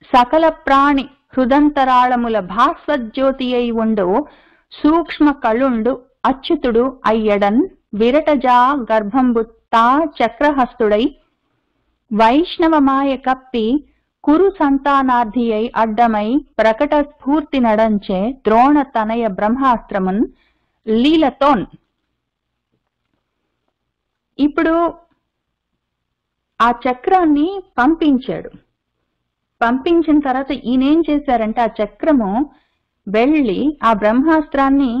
సకల ప్రాణి హృదంతరాళముల భాస్వజ్యోతి అయి ఉండు సూక్ష్మ కళుండు అచ్యుతుడు అయ్యడన్ విరటజా గర్భంబుత్తా చక్రహస్తుడై వైష్ణవమాయ కప్పి కురు సంతానార్థి అయి అడ్డమై ప్రకట స్ఫూర్తి నడంచే ద్రోణ తనయ బ్రహ్మాస్త్రమున్ లీలతోన్. ఇప్పుడు ఆ చక్రాన్ని పంపించాడు. పంపించిన తర్వాత ఈయనేం చేశారంటే ఆ చక్రము వెళ్ళి ఆ బ్రహ్మాస్త్రాన్ని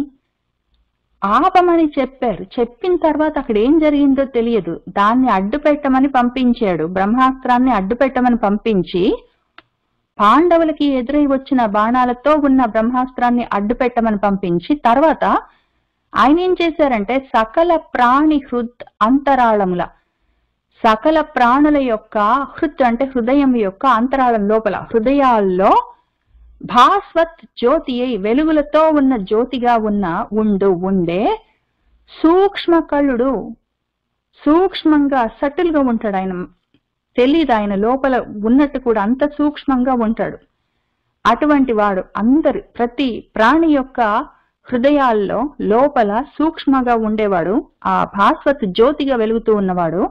ఆపమని చెప్పారు. చెప్పిన తర్వాత అక్కడ ఏం జరిగిందో తెలియదు, దాన్ని అడ్డు పెట్టమని పంపించాడు. బ్రహ్మాస్త్రాన్ని అడ్డు పెట్టమని పంపించి పాండవులకి ఎదురై వచ్చిన బాణాలతో ఉన్న బ్రహ్మాస్త్రాన్ని అడ్డు పెట్టమని పంపించి తర్వాత ఆయన ఏం చేశారంటే సకల ప్రాణి హృద్ అంతరాళముల, సకల ప్రాణుల యొక్క హృద్ అంటే హృదయం యొక్క అంతరాళం లోపల, హృదయాల్లో భాస్వత్ జ్యోతి అయి వెలుగులతో ఉన్న జ్యోతిగా ఉండే సూక్ష్మ కళుడు, సూక్ష్మంగా సటిల్ గా ఉంటాడు ఆయన, తెలీదు ఆయన లోపల ఉన్నట్టు కూడా అంత సూక్ష్మంగా ఉంటాడు. అటువంటి వాడు ప్రతి ప్రాణి యొక్క హృదయాల్లో లోపల సూక్ష్మంగా ఉండేవాడు, ఆ భాస్వత్ జ్యోతిగా వెలుగుతూ ఉన్నవాడు.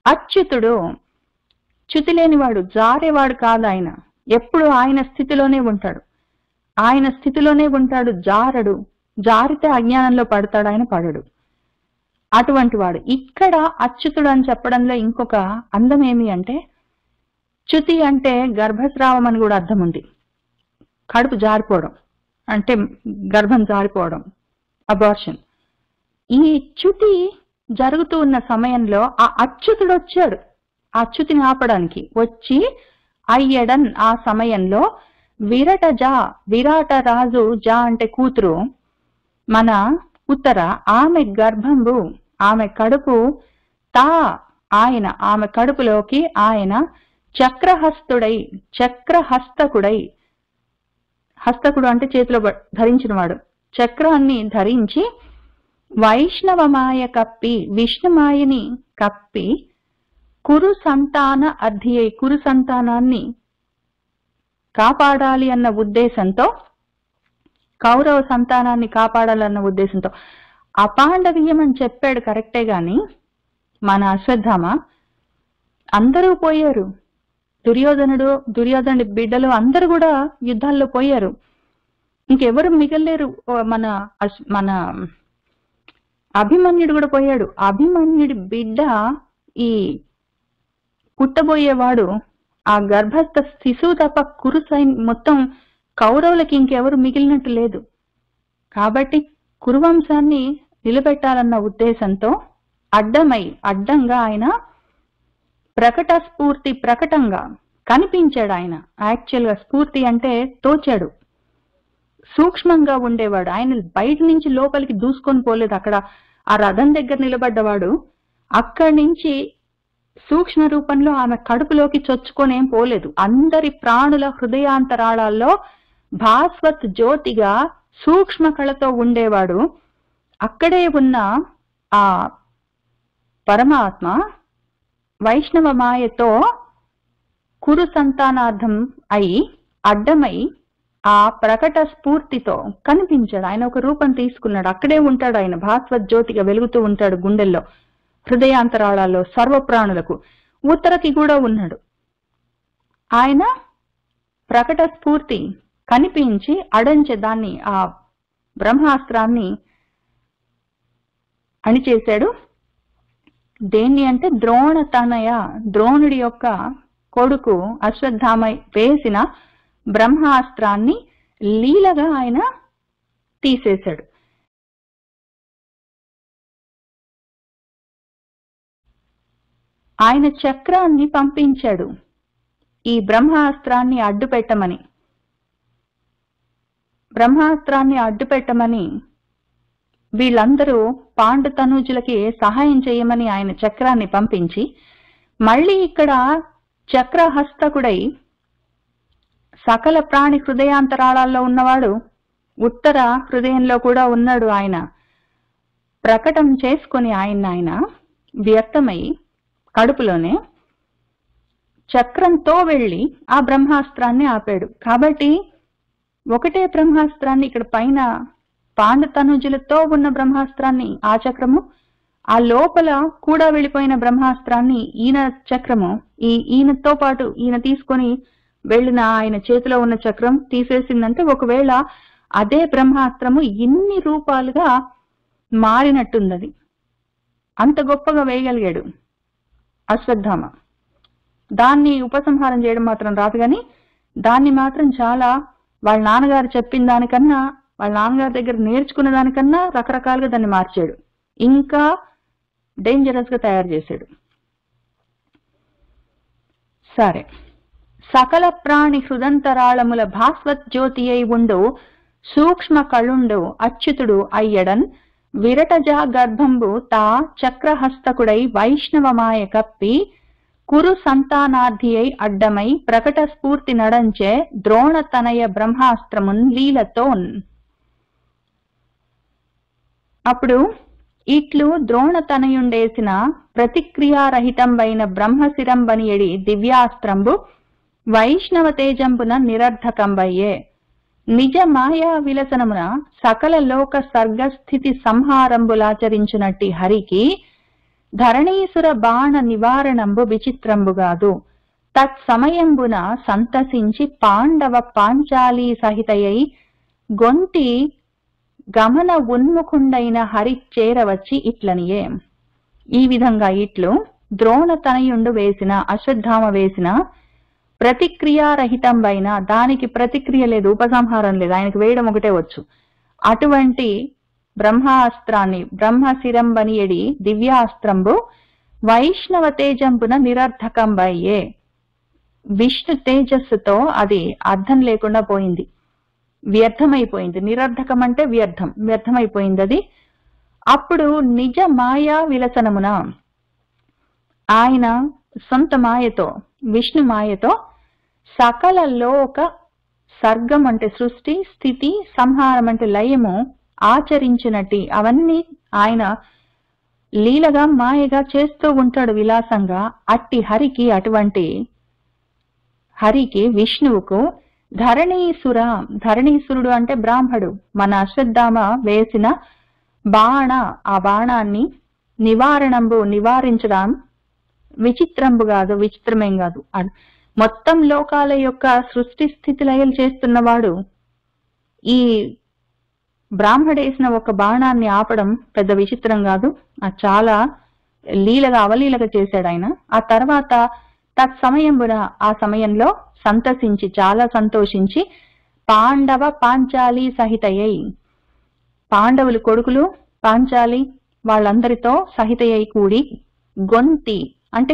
అచ్యుతుడు, చ్యుతి లేనివాడు, జారేవాడు కాదు ఆయన, ఎప్పుడు ఆయన స్థితిలోనే ఉంటాడు, ఆయన స్థితిలోనే ఉంటాడు, జారడు. జారితే అజ్ఞానంలో పడతాడు, ఆయన పడడు. అటువంటి వాడు. ఇక్కడ అచ్యుతుడు అని చెప్పడంలో ఇంకొక అందం ఏమి అంటే, చ్యుతి అంటే గర్భస్రావం అని కూడా అర్థం ఉంది. కడుపు జారిపోవడం అంటే గర్భం జారిపోవడం, అబార్షన్. ఈ చ్యుతి జరుగుతూ ఉన్న సమయంలో ఆ అచ్యుతుడు వచ్చాడు, ఆ చ్యుతిని ఆపడానికి వచ్చి అయ్యడన్ ఆ సమయంలో విరాట రాజు, జా అంటే కూతురు, మన ఉత్తర, ఆమె గర్భంబు ఆమె కడుపు తా ఆయన ఆమె కడుపులోకి ఆయన చక్రహస్తకుడై, హస్తకుడు అంటే చేతిలో ధరించినవాడు, చక్రాన్ని ధరించి వైష్ణవమాయ కప్పి, విష్ణుమాయని కప్పి, కురు సంతాన అధ్యయై, కురు సంతానాన్ని కాపాడాలి అన్న ఉద్దేశంతో, కౌరవ సంతానాన్ని కాపాడాలన్న ఉద్దేశంతో, అపాండవీయం అని చెప్పాడు కరెక్టే గాని మన అశ్వత్థామ అందరూ పోయారు. దుర్యోధనుడి బిడ్డలు అందరూ కూడా యుద్ధాల్లో పోయారు. ఇంకెవరు మిగలేరు. మన అభిమన్యుడు కూడా పోయాడు. అభిమన్యుడి బిడ్డ ఈ పుట్టబోయేవాడు ఆ గర్భస్థ శిశువు తప్ప కురు మొత్తం కౌరవులకి ఇంకెవరు మిగిలినట్టు లేదు. కాబట్టి కురువంశాన్ని నిలబెట్టాలన్న ఉద్దేశంతో అడ్డంగా ఆయన ప్రకటంగా కనిపించాడు. ఆయన యాక్చువల్ గా స్ఫూర్తి అంటే తోచాడు, సూక్ష్మంగా ఉండేవాడు. ఆయన బయట నుంచి లోపలికి దూసుకొని పోలేదు. అక్కడ ఆ రథం దగ్గర నిలబడ్డవాడు అక్కడి నుంచి సూక్ష్మ రూపంలో ఆమె కడుపులోకి చొచ్చుకొనేం పోలేదు. అందరి ప్రాణుల హృదయాంతరాళాల్లో భాస్వత్ జ్యోతిగా సూక్ష్మ కళతో ఉండేవాడు. అక్కడే ఉన్న ఆ పరమాత్మ వైష్ణవ మాయతో కురు సంతానార్థం అడ్డమై ఆ ప్రకట స్ఫూర్తితో కనిపించాడు. ఆయన ఒక రూపం తీసుకున్నాడు. అక్కడే ఉంటాడు ఆయన, భాస్వత్ జ్యోతిగా వెలుగుతూ ఉంటాడు గుండెల్లో, హృదయాంతరాళాల్లో సర్వప్రాణులకు. ఉత్తరకి కూడా ఉన్నాడు. ఆయన ప్రకట స్ఫూర్తి కనిపించి అడంచె దాన్ని, ఆ బ్రహ్మాస్త్రాన్ని అణిచేశాడు. దేన్ని అంటే ద్రోణుడి యొక్క కొడుకు అశ్వత్థామ వేసిన బ్రహ్మాస్త్రాన్ని లీలగా ఆయన తీసేశాడు. ఆయన చక్రాన్ని పంపించాడు ఈ బ్రహ్మాస్త్రాన్ని అడ్డుపెట్టమని వీళ్ళందరూ పాండు తనూజులకి సహాయం చేయమని ఆయన చక్రాన్ని పంపించి, మళ్ళీ ఇక్కడ చక్రహస్తకుడై సకల ప్రాణి హృదయాంతరాళాల్లో ఉన్నవాడు ఉత్తర హృదయంలో కూడా ఉన్నాడు. ఆయన ప్రకటన చేసుకొని ఆయన వ్యక్తమై కడుపులోనే చక్రంతో వెళ్ళి ఆ బ్రహ్మాస్త్రాన్ని ఆపాడు. కాబట్టి ఒకటే బ్రహ్మాస్త్రాన్ని ఇక్కడ పైన పాండతనుజులతో ఉన్న బ్రహ్మాస్త్రాన్ని ఆ చక్రము, ఆ లోపల కూడా వెళ్ళిపోయిన బ్రహ్మాస్త్రాన్ని ఈయన చక్రము, ఈయనతో పాటు ఈయన తీసుకొని వెళ్ళిన ఆయన చేతిలో ఉన్న చక్రం తీసేసిందంటే ఒకవేళ అదే బ్రహ్మాస్త్రము ఇన్ని రూపాలుగా మారినట్టుంది. అంత గొప్పగా వేయగలిగాడు అశ్వత్థామ. దాన్ని ఉపసంహారం చేయడం మాత్రం రాదు, కానీ దాన్ని మాత్రం చాలా వాళ్ళ నాన్నగారు చెప్పిన దానికన్నా, వాళ్ళ నాన్నగారి దగ్గర నేర్చుకున్న దానికన్నా రకరకాలుగా దాన్ని మార్చాడు, ఇంకా డేంజరస్ గా తయారు చేశాడు. సరే, సకల ప్రాణి హృదంతరాళముల భాస్వత్ జ్యోతి అయి ఉండు సూక్ష్మ కళుండు అచ్యుతుడు అయ్యడన్ విరటజా గర్భంబు తా చక్రహస్తకుడై వైష్ణవమాయ కప్పి కురు సంతానార్థి అయి అడ్డమై ప్రకట స్ఫూర్తి నడంచే ద్రోణ తనయ బ్రహ్మాస్త్రమున్ లీలతోన్. అప్పుడు ఇట్లు ద్రోణ తనయుండేసిన ప్రతిక్రియారహితంబైన బ్రహ్మశిరంబనియడి దివ్యాస్త్రంబు వైష్ణవ తేజంబున నిరర్ధకంబయ్యే. నిజ మాయా విలసనమున సకల లోక సర్గస్థితి సంహారంబులాచరించునట్టి హరికి ధరణీసుర బాణ నివారణంబు విచిత్రంబుగాదు. తత్సమయంబున సంతసించి పాండవ పాంచాలీ సహితయై గొంటి గమన ఉన్ముఖుండైన హరి చేరవచ్చి ఇట్లనియే. ఈ విధంగా ఇట్లు ద్రోణ తనయుండు వేసిన, అశ్వత్థామ వేసిన ప్రతిక్రియారహితంబైన, దానికి ప్రతిక్రియ లేదు, ఉపసంహారం లేదు, ఆయనకు వేయడం ఒకటే వచ్చు, అటువంటి బ్రహ్మాస్త్రాన్ని బ్రహ్మశిరంబనియడి దివ్యాస్త్రంబు వైష్ణవ తేజంబున నిరర్ధకంబయ్యే. విష్ణు తేజస్సుతో అది అర్థం లేకుండా పోయింది, వ్యర్థమైపోయింది. నిరర్ధకం అంటే వ్యర్థమైపోయింది. అది అప్పుడు నిజ మాయా విలసనమున ఆయన సొంత మాయతో, విష్ణు మాయతో సకల లోక సర్గం అంటే సృష్టి, స్థితి, సంహారం అంటే లయము ఆచరించినట్టి అవన్నీ ఆయన లీలగా మాయగా చేస్తూ ఉంటాడు విలాసంగా. అట్టి హరికి, అటువంటి హరికి విష్ణువుకు ధరణీసురుడు అంటే బ్రాహ్మడు, మన అశ్వత్థామ వేసిన బాణ, ఆ బాణాన్ని నివారించడం విచిత్రమేం కాదు. మొత్తం లోకాల యొక్క సృష్టి స్థితి లయలు చేస్తున్నవాడు ఈ బ్రాహ్మడేసిన ఒక బాణాన్ని ఆపడం పెద్ద విచిత్రం కాదు. అది చాలా అవలీలగా చేశాడు ఆయన. ఆ తర్వాత ఆ సమయంలో సంతసించి, చాలా సంతోషించి పాండవ పాంచాలి సహితయ్యై, పాండవులు కొడుకులు పాంచాలి వాళ్ళందరితో సహితయ్యై కూడి, గొంతి అంటే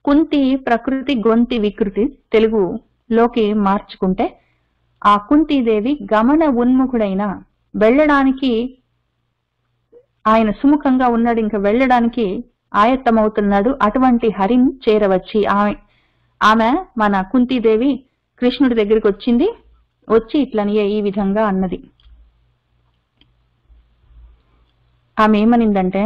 కుంతి ప్రకృతి, గొంతి వికృతి తెలుగులోకి మార్చుకుంటే, ఆ కుంతీదేవి గమన ఉన్ముఖుడైన, వెళ్ళడానికి ఆయన సుముఖంగా ఉన్నాడు, ఇంకా వెళ్ళడానికి ఆయత్తమవుతున్నాడు. అటువంటి హరిని చేరవచ్చి ఆమె మన కుంతీదేవి కృష్ణుడి దగ్గరికి వచ్చి ఇట్లనియే ఈ విధంగా అన్నది. ఆమె ఏమనిందంటే,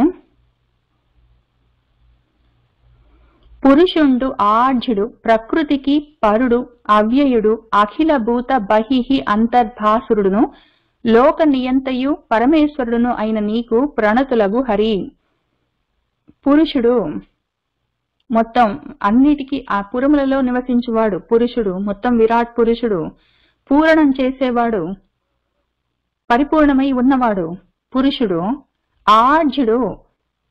పురుషుండు ఆర్జుడు, ప్రకృతికి పరుడు, అవ్యయుడు, అఖిల భూత బహిహి అంతర్భాసురుడును, లోక నియంతయు పరమేశ్వరుడును అయిన నీకు ప్రణతులగు హరి. పురుషుడు, మొత్తం అన్నిటికీ ఆ పురములలో నివసించువాడు పురుషుడు, మొత్తం విరాట్ పురుషుడు, పూరణం చేసేవాడు, పరిపూర్ణమై ఉన్నవాడు పురుషుడు, ఆర్జుడు,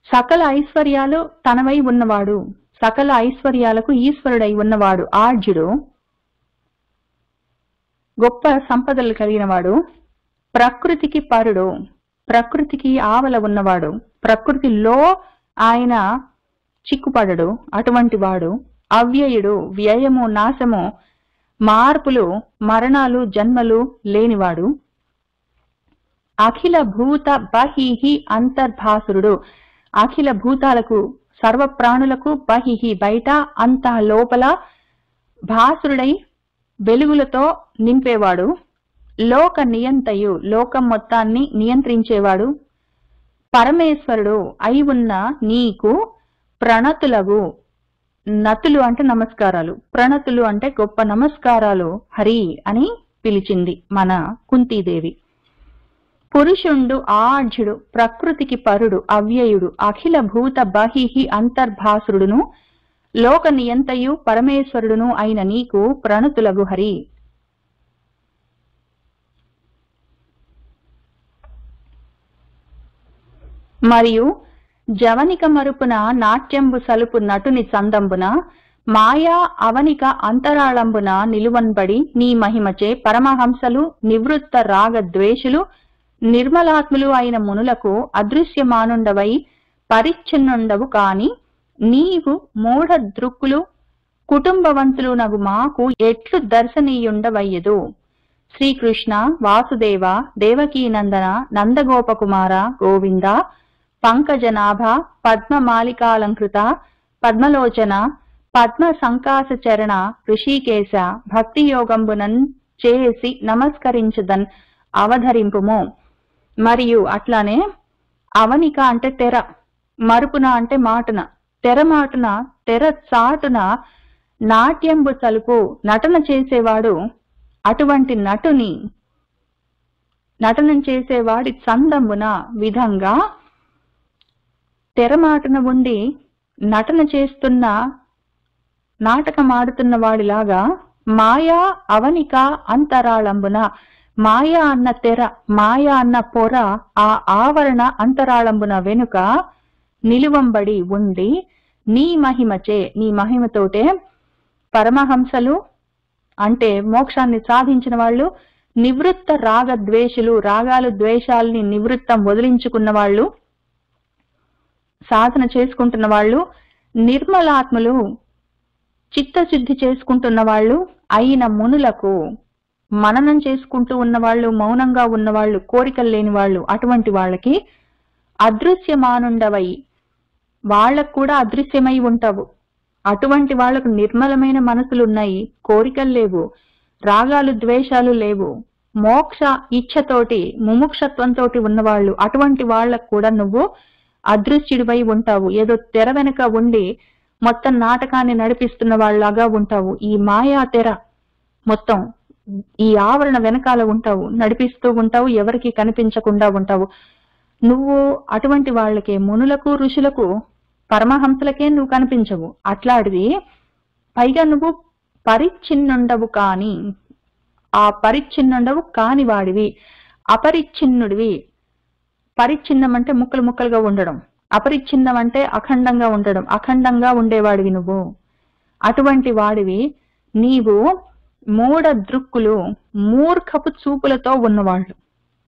సకల ఐశ్వర్యాలు తనవై ఉన్నవాడు, సకల ఐశ్వర్యాలకు ఈశ్వరుడై ఉన్నవాడు ఆర్జుడు, గొప్ప సంపదలు కలిగినవాడు, ప్రకృతికి పరుడు, ప్రకృతికి ఆవల ఉన్నవాడు, ప్రకృతిలో ఆయన చిక్కుపడడు, అటువంటి వాడు, అవ్యయుడు, వ్యయము, నాశము, మార్పులు, మరణాలు, జన్మలు లేనివాడు, అఖిల భూత బహిహి అంతర్భాసురుడు, అఖిల భూతాలకు, సర్వ ప్రాణులకు, బహిహి బయట, అంత లోపల, భాసురుడై వెలుగులతో నింపేవాడు, లోక నియంతయు, లోకం మొత్తాన్ని నియంత్రించేవాడు, పరమేశ్వరుడు అయి ఉన్న నీకు ప్రణతులగు, నతులు అంటే నమస్కారాలు, ప్రణతులు అంటే గొప్ప నమస్కారాలు హరి అని పిలిచింది మన కుంతీదేవి. పురుషుండు ఆర్జుడు, ప్రకృతికి పరుడు, అవ్యయుడు, అఖిల భూత బహిహి అంతర్భాసురుడును, లోక నియంతయు పరమేశ్వరుడును అయిన నీకు ప్రణతులగు హరి. మరియు జవనిక మరుపున నాట్యంబు సలుపు నటుని సందంబున, మాయా అవనిక అంతరాళంబున నిలువన్బడి నీ మహిమచే పరమహంసలు, నివృత్త రాగ ద్వేషులు, నిర్మలాత్ములు అయిన మునులకు అదృశ్యమానుండవై పరిచ్ఛిన్నుండవు కాని, నీవు మూఢ దృక్కులు కుటుంబవంతులు నగు మాకు ఎట్లు దర్శనీయుండవయ్యదు. శ్రీకృష్ణ వాసుదేవ, దేవకీనందన, నందగోపకుమార, గోవింద, పంకజనాభ, పద్మమాలికాలంకృత, పద్మలోచన, పద్మ సంకాస చరణ, ఋషికేశ, భక్తియోగంబునన్ చేసి నమస్కరించదన్ అవధరింపుము. మరియు అట్లానే అవనిక అంటే తెర, మరుపున అంటే మాటున, తెరమాటున, తెర చాటున నాట్యంబు సలుపు నటన చేసేవాడు, అటువంటి నటన చేసేవాడి చందంబున విధంగా తెరమాటున ఉండి నటన చేస్తున్న, నాటకమాడుతున్న వాడిలాగా, మాయా అవనిక అంతరాళంబున, మాయా అన్న తెర, మాయా అన్న పొర, ఆ ఆవరణ అంతరాళంబున వెనుక నిలువంబడి ఉండి, నీ మహిమచే, నీ మహిమతోటే పరమహంసలు అంటే మోక్షాన్ని సాధించిన వాళ్ళు, నివృత్త రాగ ద్వేషులు, రాగాలు ద్వేషాలని నివృత్తం వదిలించుకున్న వాళ్ళు, సాధన చేసుకుంటున్న వాళ్ళు, నిర్మలాత్మలు చిత్తశుద్ధి చేసుకుంటున్న వాళ్ళు అయిన మునులకు, మననం చేసుకుంటూ ఉన్నవాళ్ళు, మౌనంగా ఉన్నవాళ్ళు, కోరికలు లేని వాళ్ళు, అటువంటి వాళ్ళకి అదృశ్యమానుండవై వాళ్ళకు కూడా అదృశ్యమై ఉంటావు. అటువంటి వాళ్లకు నిర్మలమైన మనసులున్నాయి, కోరికలు లేవు, రాగాలు ద్వేషాలు లేవు, మోక్ష ఇచ్ఛతోటి ముముక్షత్వంతో ఉన్నవాళ్ళు. అటువంటి వాళ్లకు కూడా నువ్వు అదృశ్యుడివై ఉంటావు. ఏదో తెర వెనుక ఉండి మొత్తం నాటకాన్ని నడిపిస్తున్న వాళ్ళలాగా ఉంటావు. ఈ మాయా తెర మొత్తం ఈ ఆవరణ వెనకాల ఉంటావు, నడిపిస్తూ ఉంటావు, ఎవరికి కనిపించకుండా ఉంటావు. నువ్వు అటువంటి వాళ్ళకే, మునులకు ఋషులకు పరమహంసలకే నువ్వు కనిపించవు. అట్లాడివి పైగా నువ్వు పరిచ్ఛిన్నుండవు కాని, ఆ పరిచ్ఛిన్నుండవు కాని వాడివి, అపరిచ్ఛిన్నుడివి. పరిచ్ఛిన్నం అంటే ముక్కలు ముక్కలుగా ఉండడం, అపరిచ్ఛిన్నం అంటే అఖండంగా ఉండడం. అఖండంగా ఉండేవాడివి నువ్వు. అటువంటి వాడివి నీవు. మూఢ దృక్కులు, మూర్ఖపు చూపులతో ఉన్నవాళ్ళు.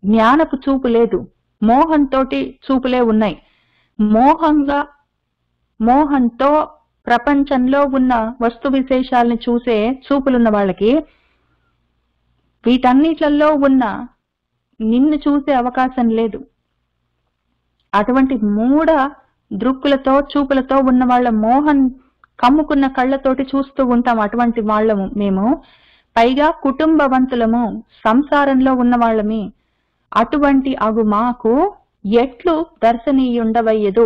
జ్ఞానపు చూపు లేదు, మోహంతో చూపులే ఉన్నాయి. మోహంతో ప్రపంచంలో ఉన్న వస్తు విశేషాలని చూసే చూపులున్న వాళ్ళకి వీటన్నిట్లలో ఉన్న నిన్ను చూసే అవకాశం లేదు. అటువంటి మూఢ దృక్కులతో చూపులతో ఉన్న వాళ్ళ మోహం కమ్ముకున్న కళ్ళతోటి చూస్తూ ఉంటాం. అటువంటి వాళ్ళము మేము. పైగా కుటుంబవంతులము, సంసారంలో ఉన్న వాళ్ళమి. అటువంటి అగు మాకు ఎట్లు దర్శనీయుండవయ్యదు,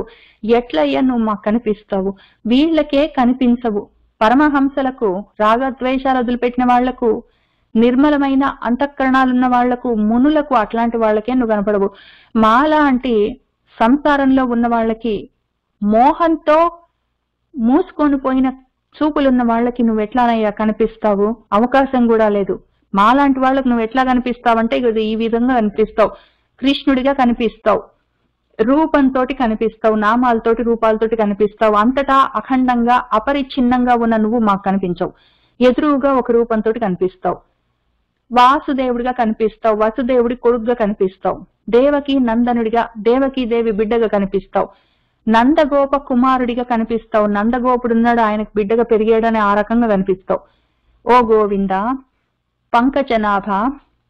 ఎట్లయ్యా నువ్వు మాకు కనిపిస్తావు? వీళ్ళకే కనిపించవు. పరమహంసలకు, రాగద్వేషాలు వదిలిపెట్టిన వాళ్లకు, నిర్మలమైన అంతఃకరణాలున్న వాళ్లకు, మునులకు, అట్లాంటి వాళ్ళకే నువ్వు కనపడవు. మాలాంటి సంసారంలో ఉన్న వాళ్ళకి, మోహంతో మూసుకొని పోయిన చూపులున్న వాళ్ళకి నువ్వు ఎట్లానయ్యా కనిపిస్తావు? అవకాశం కూడా లేదు. మాలాంటి వాళ్ళకు నువ్వు ఎట్లా కనిపిస్తావంటే ఈ విధంగా కనిపిస్తావు. కృష్ణుడిగా కనిపిస్తావు, రూపంతో కనిపిస్తావు, నామాలతోటి రూపాలతోటి కనిపిస్తావు. అంతటా అఖండంగా అపరిచ్ఛిన్నంగా ఉన్న నువ్వు మాకు కనిపించవు. ఎదురుగా ఒక రూపంతో కనిపిస్తావు. వాసుదేవుడిగా కనిపిస్తావు, వసుదేవుడి కొడుకుగా కనిపిస్తావు, దేవకి నందనుడిగా, దేవకి దేవి బిడ్డగా కనిపిస్తావు, నందగోప కుమారుడిగా కనిపిస్తావు. నందగోపుడున్నాడు, ఆయనకు బిడ్డగా పెరిగాడని ఆ రకంగా కనిపిస్తావు. ఓ గోవింద పంకజనాభ,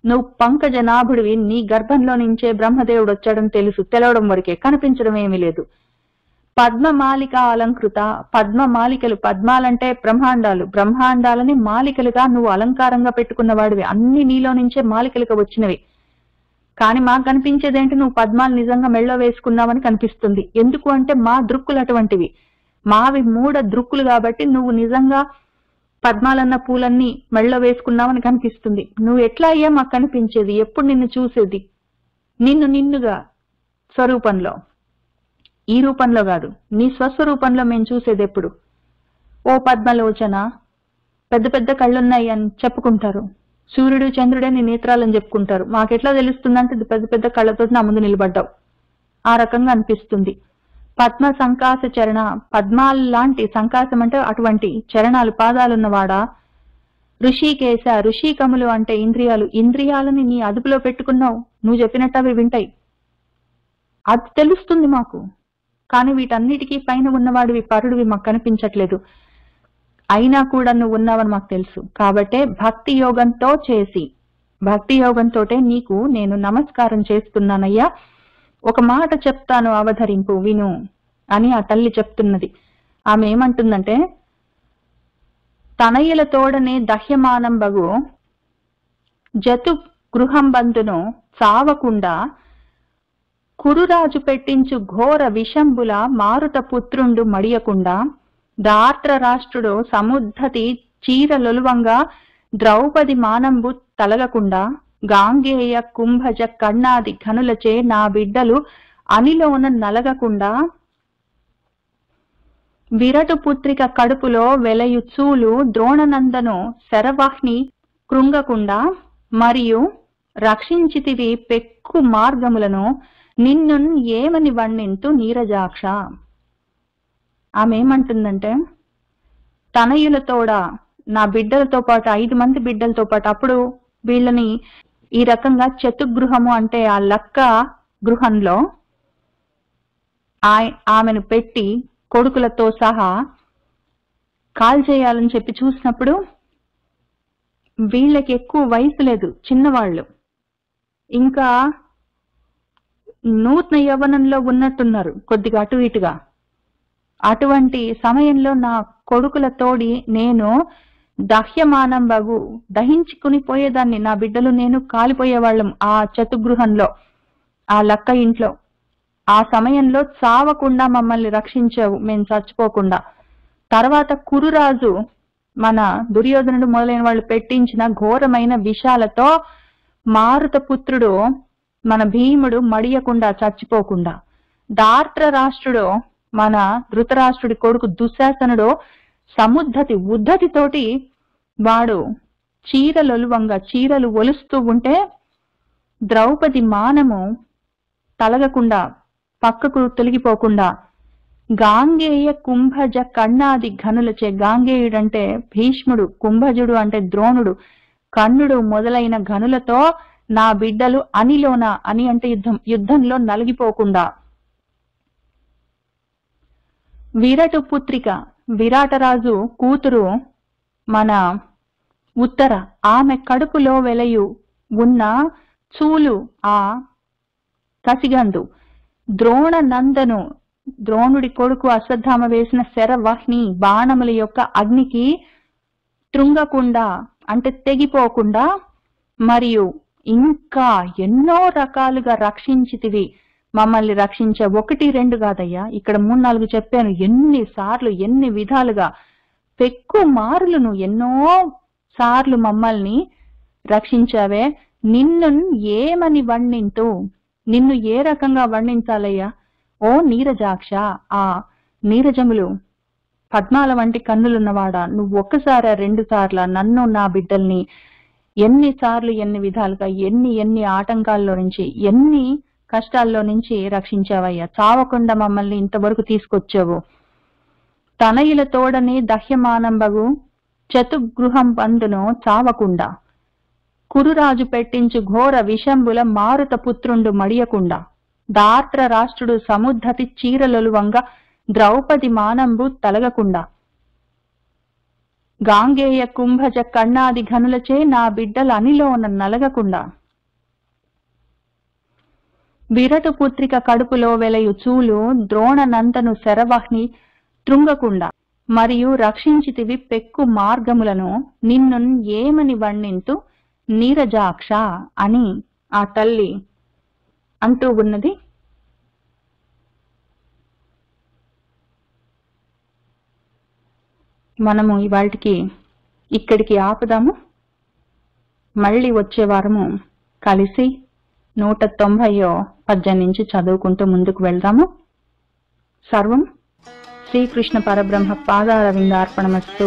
నువ్వు పంకజనాభుడివి. నీ గర్భంలో నుంచే బ్రహ్మదేవుడు వచ్చాడని తెలుసు, తెలవడం వరకే, కనిపించడం ఏమీ లేదు. పద్మమాలిక అలంకృత, పద్మమాలికలు, పద్మాలంటే బ్రహ్మాండాలు, బ్రహ్మాండాలని మాలికలుగా నువ్వు అలంకారంగా పెట్టుకున్న వాడివి. అన్ని నీలో నుంచే మాలికలుగా వచ్చినవి. కానీ మాకు కనిపించేదేంటి? నువ్వు పద్మాలు నిజంగా మెళ్ళో వేసుకున్నావని కనిపిస్తుంది. ఎందుకు అంటే మా దృక్కులు అటువంటివి, మావి మూఢ దృక్కులు. కాబట్టి నువ్వు నిజంగా పద్మాలన్న పూలన్నీ మెళ్ళో వేసుకున్నావని కనిపిస్తుంది. నువ్వు ఎట్లా అయ్యా మాకు కనిపించేది? ఎప్పుడు నిన్ను చూసేది? నిన్నుగా స్వరూపంలో, ఈ రూపంలో కాదు, నీ స్వస్వరూపంలో మేము చూసేది ఎప్పుడు? ఓ పద్మలోచన, పెద్ద పెద్ద కళ్ళున్నాయి అని చెప్పుకుంటారు. సూర్యుడు చంద్రుడే నీ నేత్రాలని చెప్పుకుంటారు. మాకెట్లా తెలుస్తుందంటే పెద్ద పెద్ద కళ్ళతో నా ముందు నిలబడ్డావు, ఆ రకంగా అనిపిస్తుంది. పద్మ సంకాస చరణ, పద్మాల లాంటి, సంకాసం అంటే అటువంటి చరణాలు, పాదాలున్నవాడా. ఋషికేశ, ఋషికములు అంటే ఇంద్రియాలు, ఇంద్రియాలని నీ అదుపులో పెట్టుకున్నావు. నువ్వు చెప్పినట్టు అవి వింటాయి, అది తెలుస్తుంది మాకు. కానీ వీటన్నిటికీ పైన ఉన్నవాడివి, పరుడివి మాకు కనిపించట్లేదు. అయినా కూడా నువ్వు ఉన్నావని మాకు తెలుసు. కాబట్టే భక్తి యోగంతో చేసి, భక్తి యోగంతో నీకు నేను నమస్కారం చేస్తున్నానయ్యా. ఒక మాట చెప్తాను, అవధరింపు, విను అని ఆ తల్లి చెప్తున్నది. ఆమె ఏమంటుందంటే, తనయుల తోడనే దహ్యమానం బగు జతు గృహం బంధును చావకుండా కురురాజు పెట్టించు ఘోర విషంబుల మారుత పుత్రుండు మడియకుండా దార్త్ర రాష్ట్రుడు సముద్ధతి చీరలొలువంగా ద్రౌపది మానంబు తలగకుండా గాంగేయ కుంభజ కన్నాది ఘనులచే నా బిడ్డలు అనిలోన నలగకుండా విరటు పుత్రిక కడుపులో వెలయు చూలు ద్రోణనందను శరవాహ్ని కృంగకుండా మరియు రక్షించితివి పెక్కు మార్గములను నిన్ను ఏమని వర్ణింతు నీరజాక్ష. ఆమె ఏమంటుందంటే, తనయులతోడ నా బిడ్డలతో పాటు 5 మంది బిడ్డలతో పాటు, అప్పుడు వీళ్ళని ఈ రకంగా చతుగృహము అంటే ఆ లక్క గృహంలో ఆమెను పెట్టి కొడుకులతో సహా కాల్ చేయాలని చెప్పి చూసినప్పుడు వీళ్ళకి ఎక్కువ వయసు లేదు, చిన్నవాళ్ళు. ఇంకా నూతన యవ్వనంలో ఉన్నట్టున్నారు, కొద్దిగా అటు ఇటుగా. అటువంటి సమయంలో నా కొడుకుల తోడి నేను దహ్యమానం బగు దహించుకుని పోయేదాన్ని. నా బిడ్డలు నేను కాలిపోయేవాళ్ళం ఆ చతుగృహంలో, ఆ లక్క ఇంట్లో. ఆ సమయంలో చావకుండా మమ్మల్ని రక్షించావు, మేము చచ్చిపోకుండా. తర్వాత కురురాజు మన దుర్యోధనుడు మొదలైన వాళ్ళు పెట్టించిన ఘోరమైన విషాలతో మారుత పుత్రుడు మన భీముడు మడియకుండా చచ్చిపోకుండా, దార్ట్ర రాష్ట్రుడు మన ధృతరాష్ట్రుడి కొడుకు దుశ్శాసనుడు ఉద్ధతితోటి వాడు చీరలు ఒలుస్తూ ఉంటే ద్రౌపది మానము తలగకుండా పక్కకు తొలగిపోకుండా గాంగేయ కుంభజ కర్ణాది ఘనులచే, గాంగేయుడంటే భీష్ముడు, కుంభజుడు అంటే ద్రోణుడు, కర్ణుడు మొదలైన ఘనులతో నా బిడ్డలు అనిలోన, అని అంటే యుద్ధంలో నలిగిపోకుండా, విరటు పుత్రిక విరాటరాజు కూతురు మన ఉత్తర, ఆమె కడుపులో వెలయు ఉన్న చూలు ఆ కసిగందు, ద్రోణ నందను ద్రోణుడి కొడుకు అశ్వత్థామ వేసిన శరవహ్ని బాణముల యొక్క అగ్నికి తృంగకుండా అంటే తెగిపోకుండా, మరియు ఇంకా ఎన్నో రకాలుగా రక్షించితివి, మమ్మల్ని రక్షించే. 1, 2 కాదయ్యా, ఇక్కడ 3, 4 చెప్పాను. ఎన్ని సార్లు, ఎన్ని విధాలుగా, పెక్కు మారులు నువ్వు ఎన్నో సార్లు మమ్మల్ని రక్షించావే. నిన్ను ఏమని వర్ణింతు, నిన్ను ఏ రకంగా వర్ణించాలయ్యా? ఓ నీరజాక్ష, ఆ నీరజములు పద్మాల వంటి కన్నులున్నవాడా, నువ్వు 1 సారా 2 సార్ల నన్ను నా బిడ్డల్ని ఎన్నిసార్లు, ఎన్ని విధాలుగా, ఎన్ని ఆటంకాల్లో నుంచి, ఎన్ని కష్టాల్లో నుంచి రక్షించావయ్యా. చావకుండా మమ్మల్ని ఇంతవరకు తీసుకొచ్చావు. తనయుల తోడని దహ్యమానంబగు చతుగృహం బందును చావకుండా, కురురాజు పెట్టించు ఘోర విషంబుల మారుత పుత్రుండు మడియకుండా, దార్ట్ర రాష్ట్రుడు సముద్ధతి చీరలొలువంగా ద్రౌపది మానంబు తలగకుండా, గాంగేయ కుంభజ కర్ణాది ఘనులచే నా బిడ్డల అనిలోన నలగకుండా, విరటు పుత్రిక కడుపులో వెలయు చూలు ద్రోణ నందను శరవహ్ని తృంగకుండా, మరియు రక్షించితివి పెక్కు మార్గములను, నిన్ను ఏమని వర్ణింతు నీరజాక్ష అని ఆ తల్లి అంటూ ఉన్నది. మనము ఇవాళకి ఇక్కడికి ఆపుదాము. మళ్ళీ వచ్చే వారము కలిసి 190వ పద్యం నుంచి చదువుకుంటూ ముందుకు వెళ్దాము. సర్వం శ్రీకృష్ణ పరబ్రహ్మ పాదారవిందార్పణమస్తు.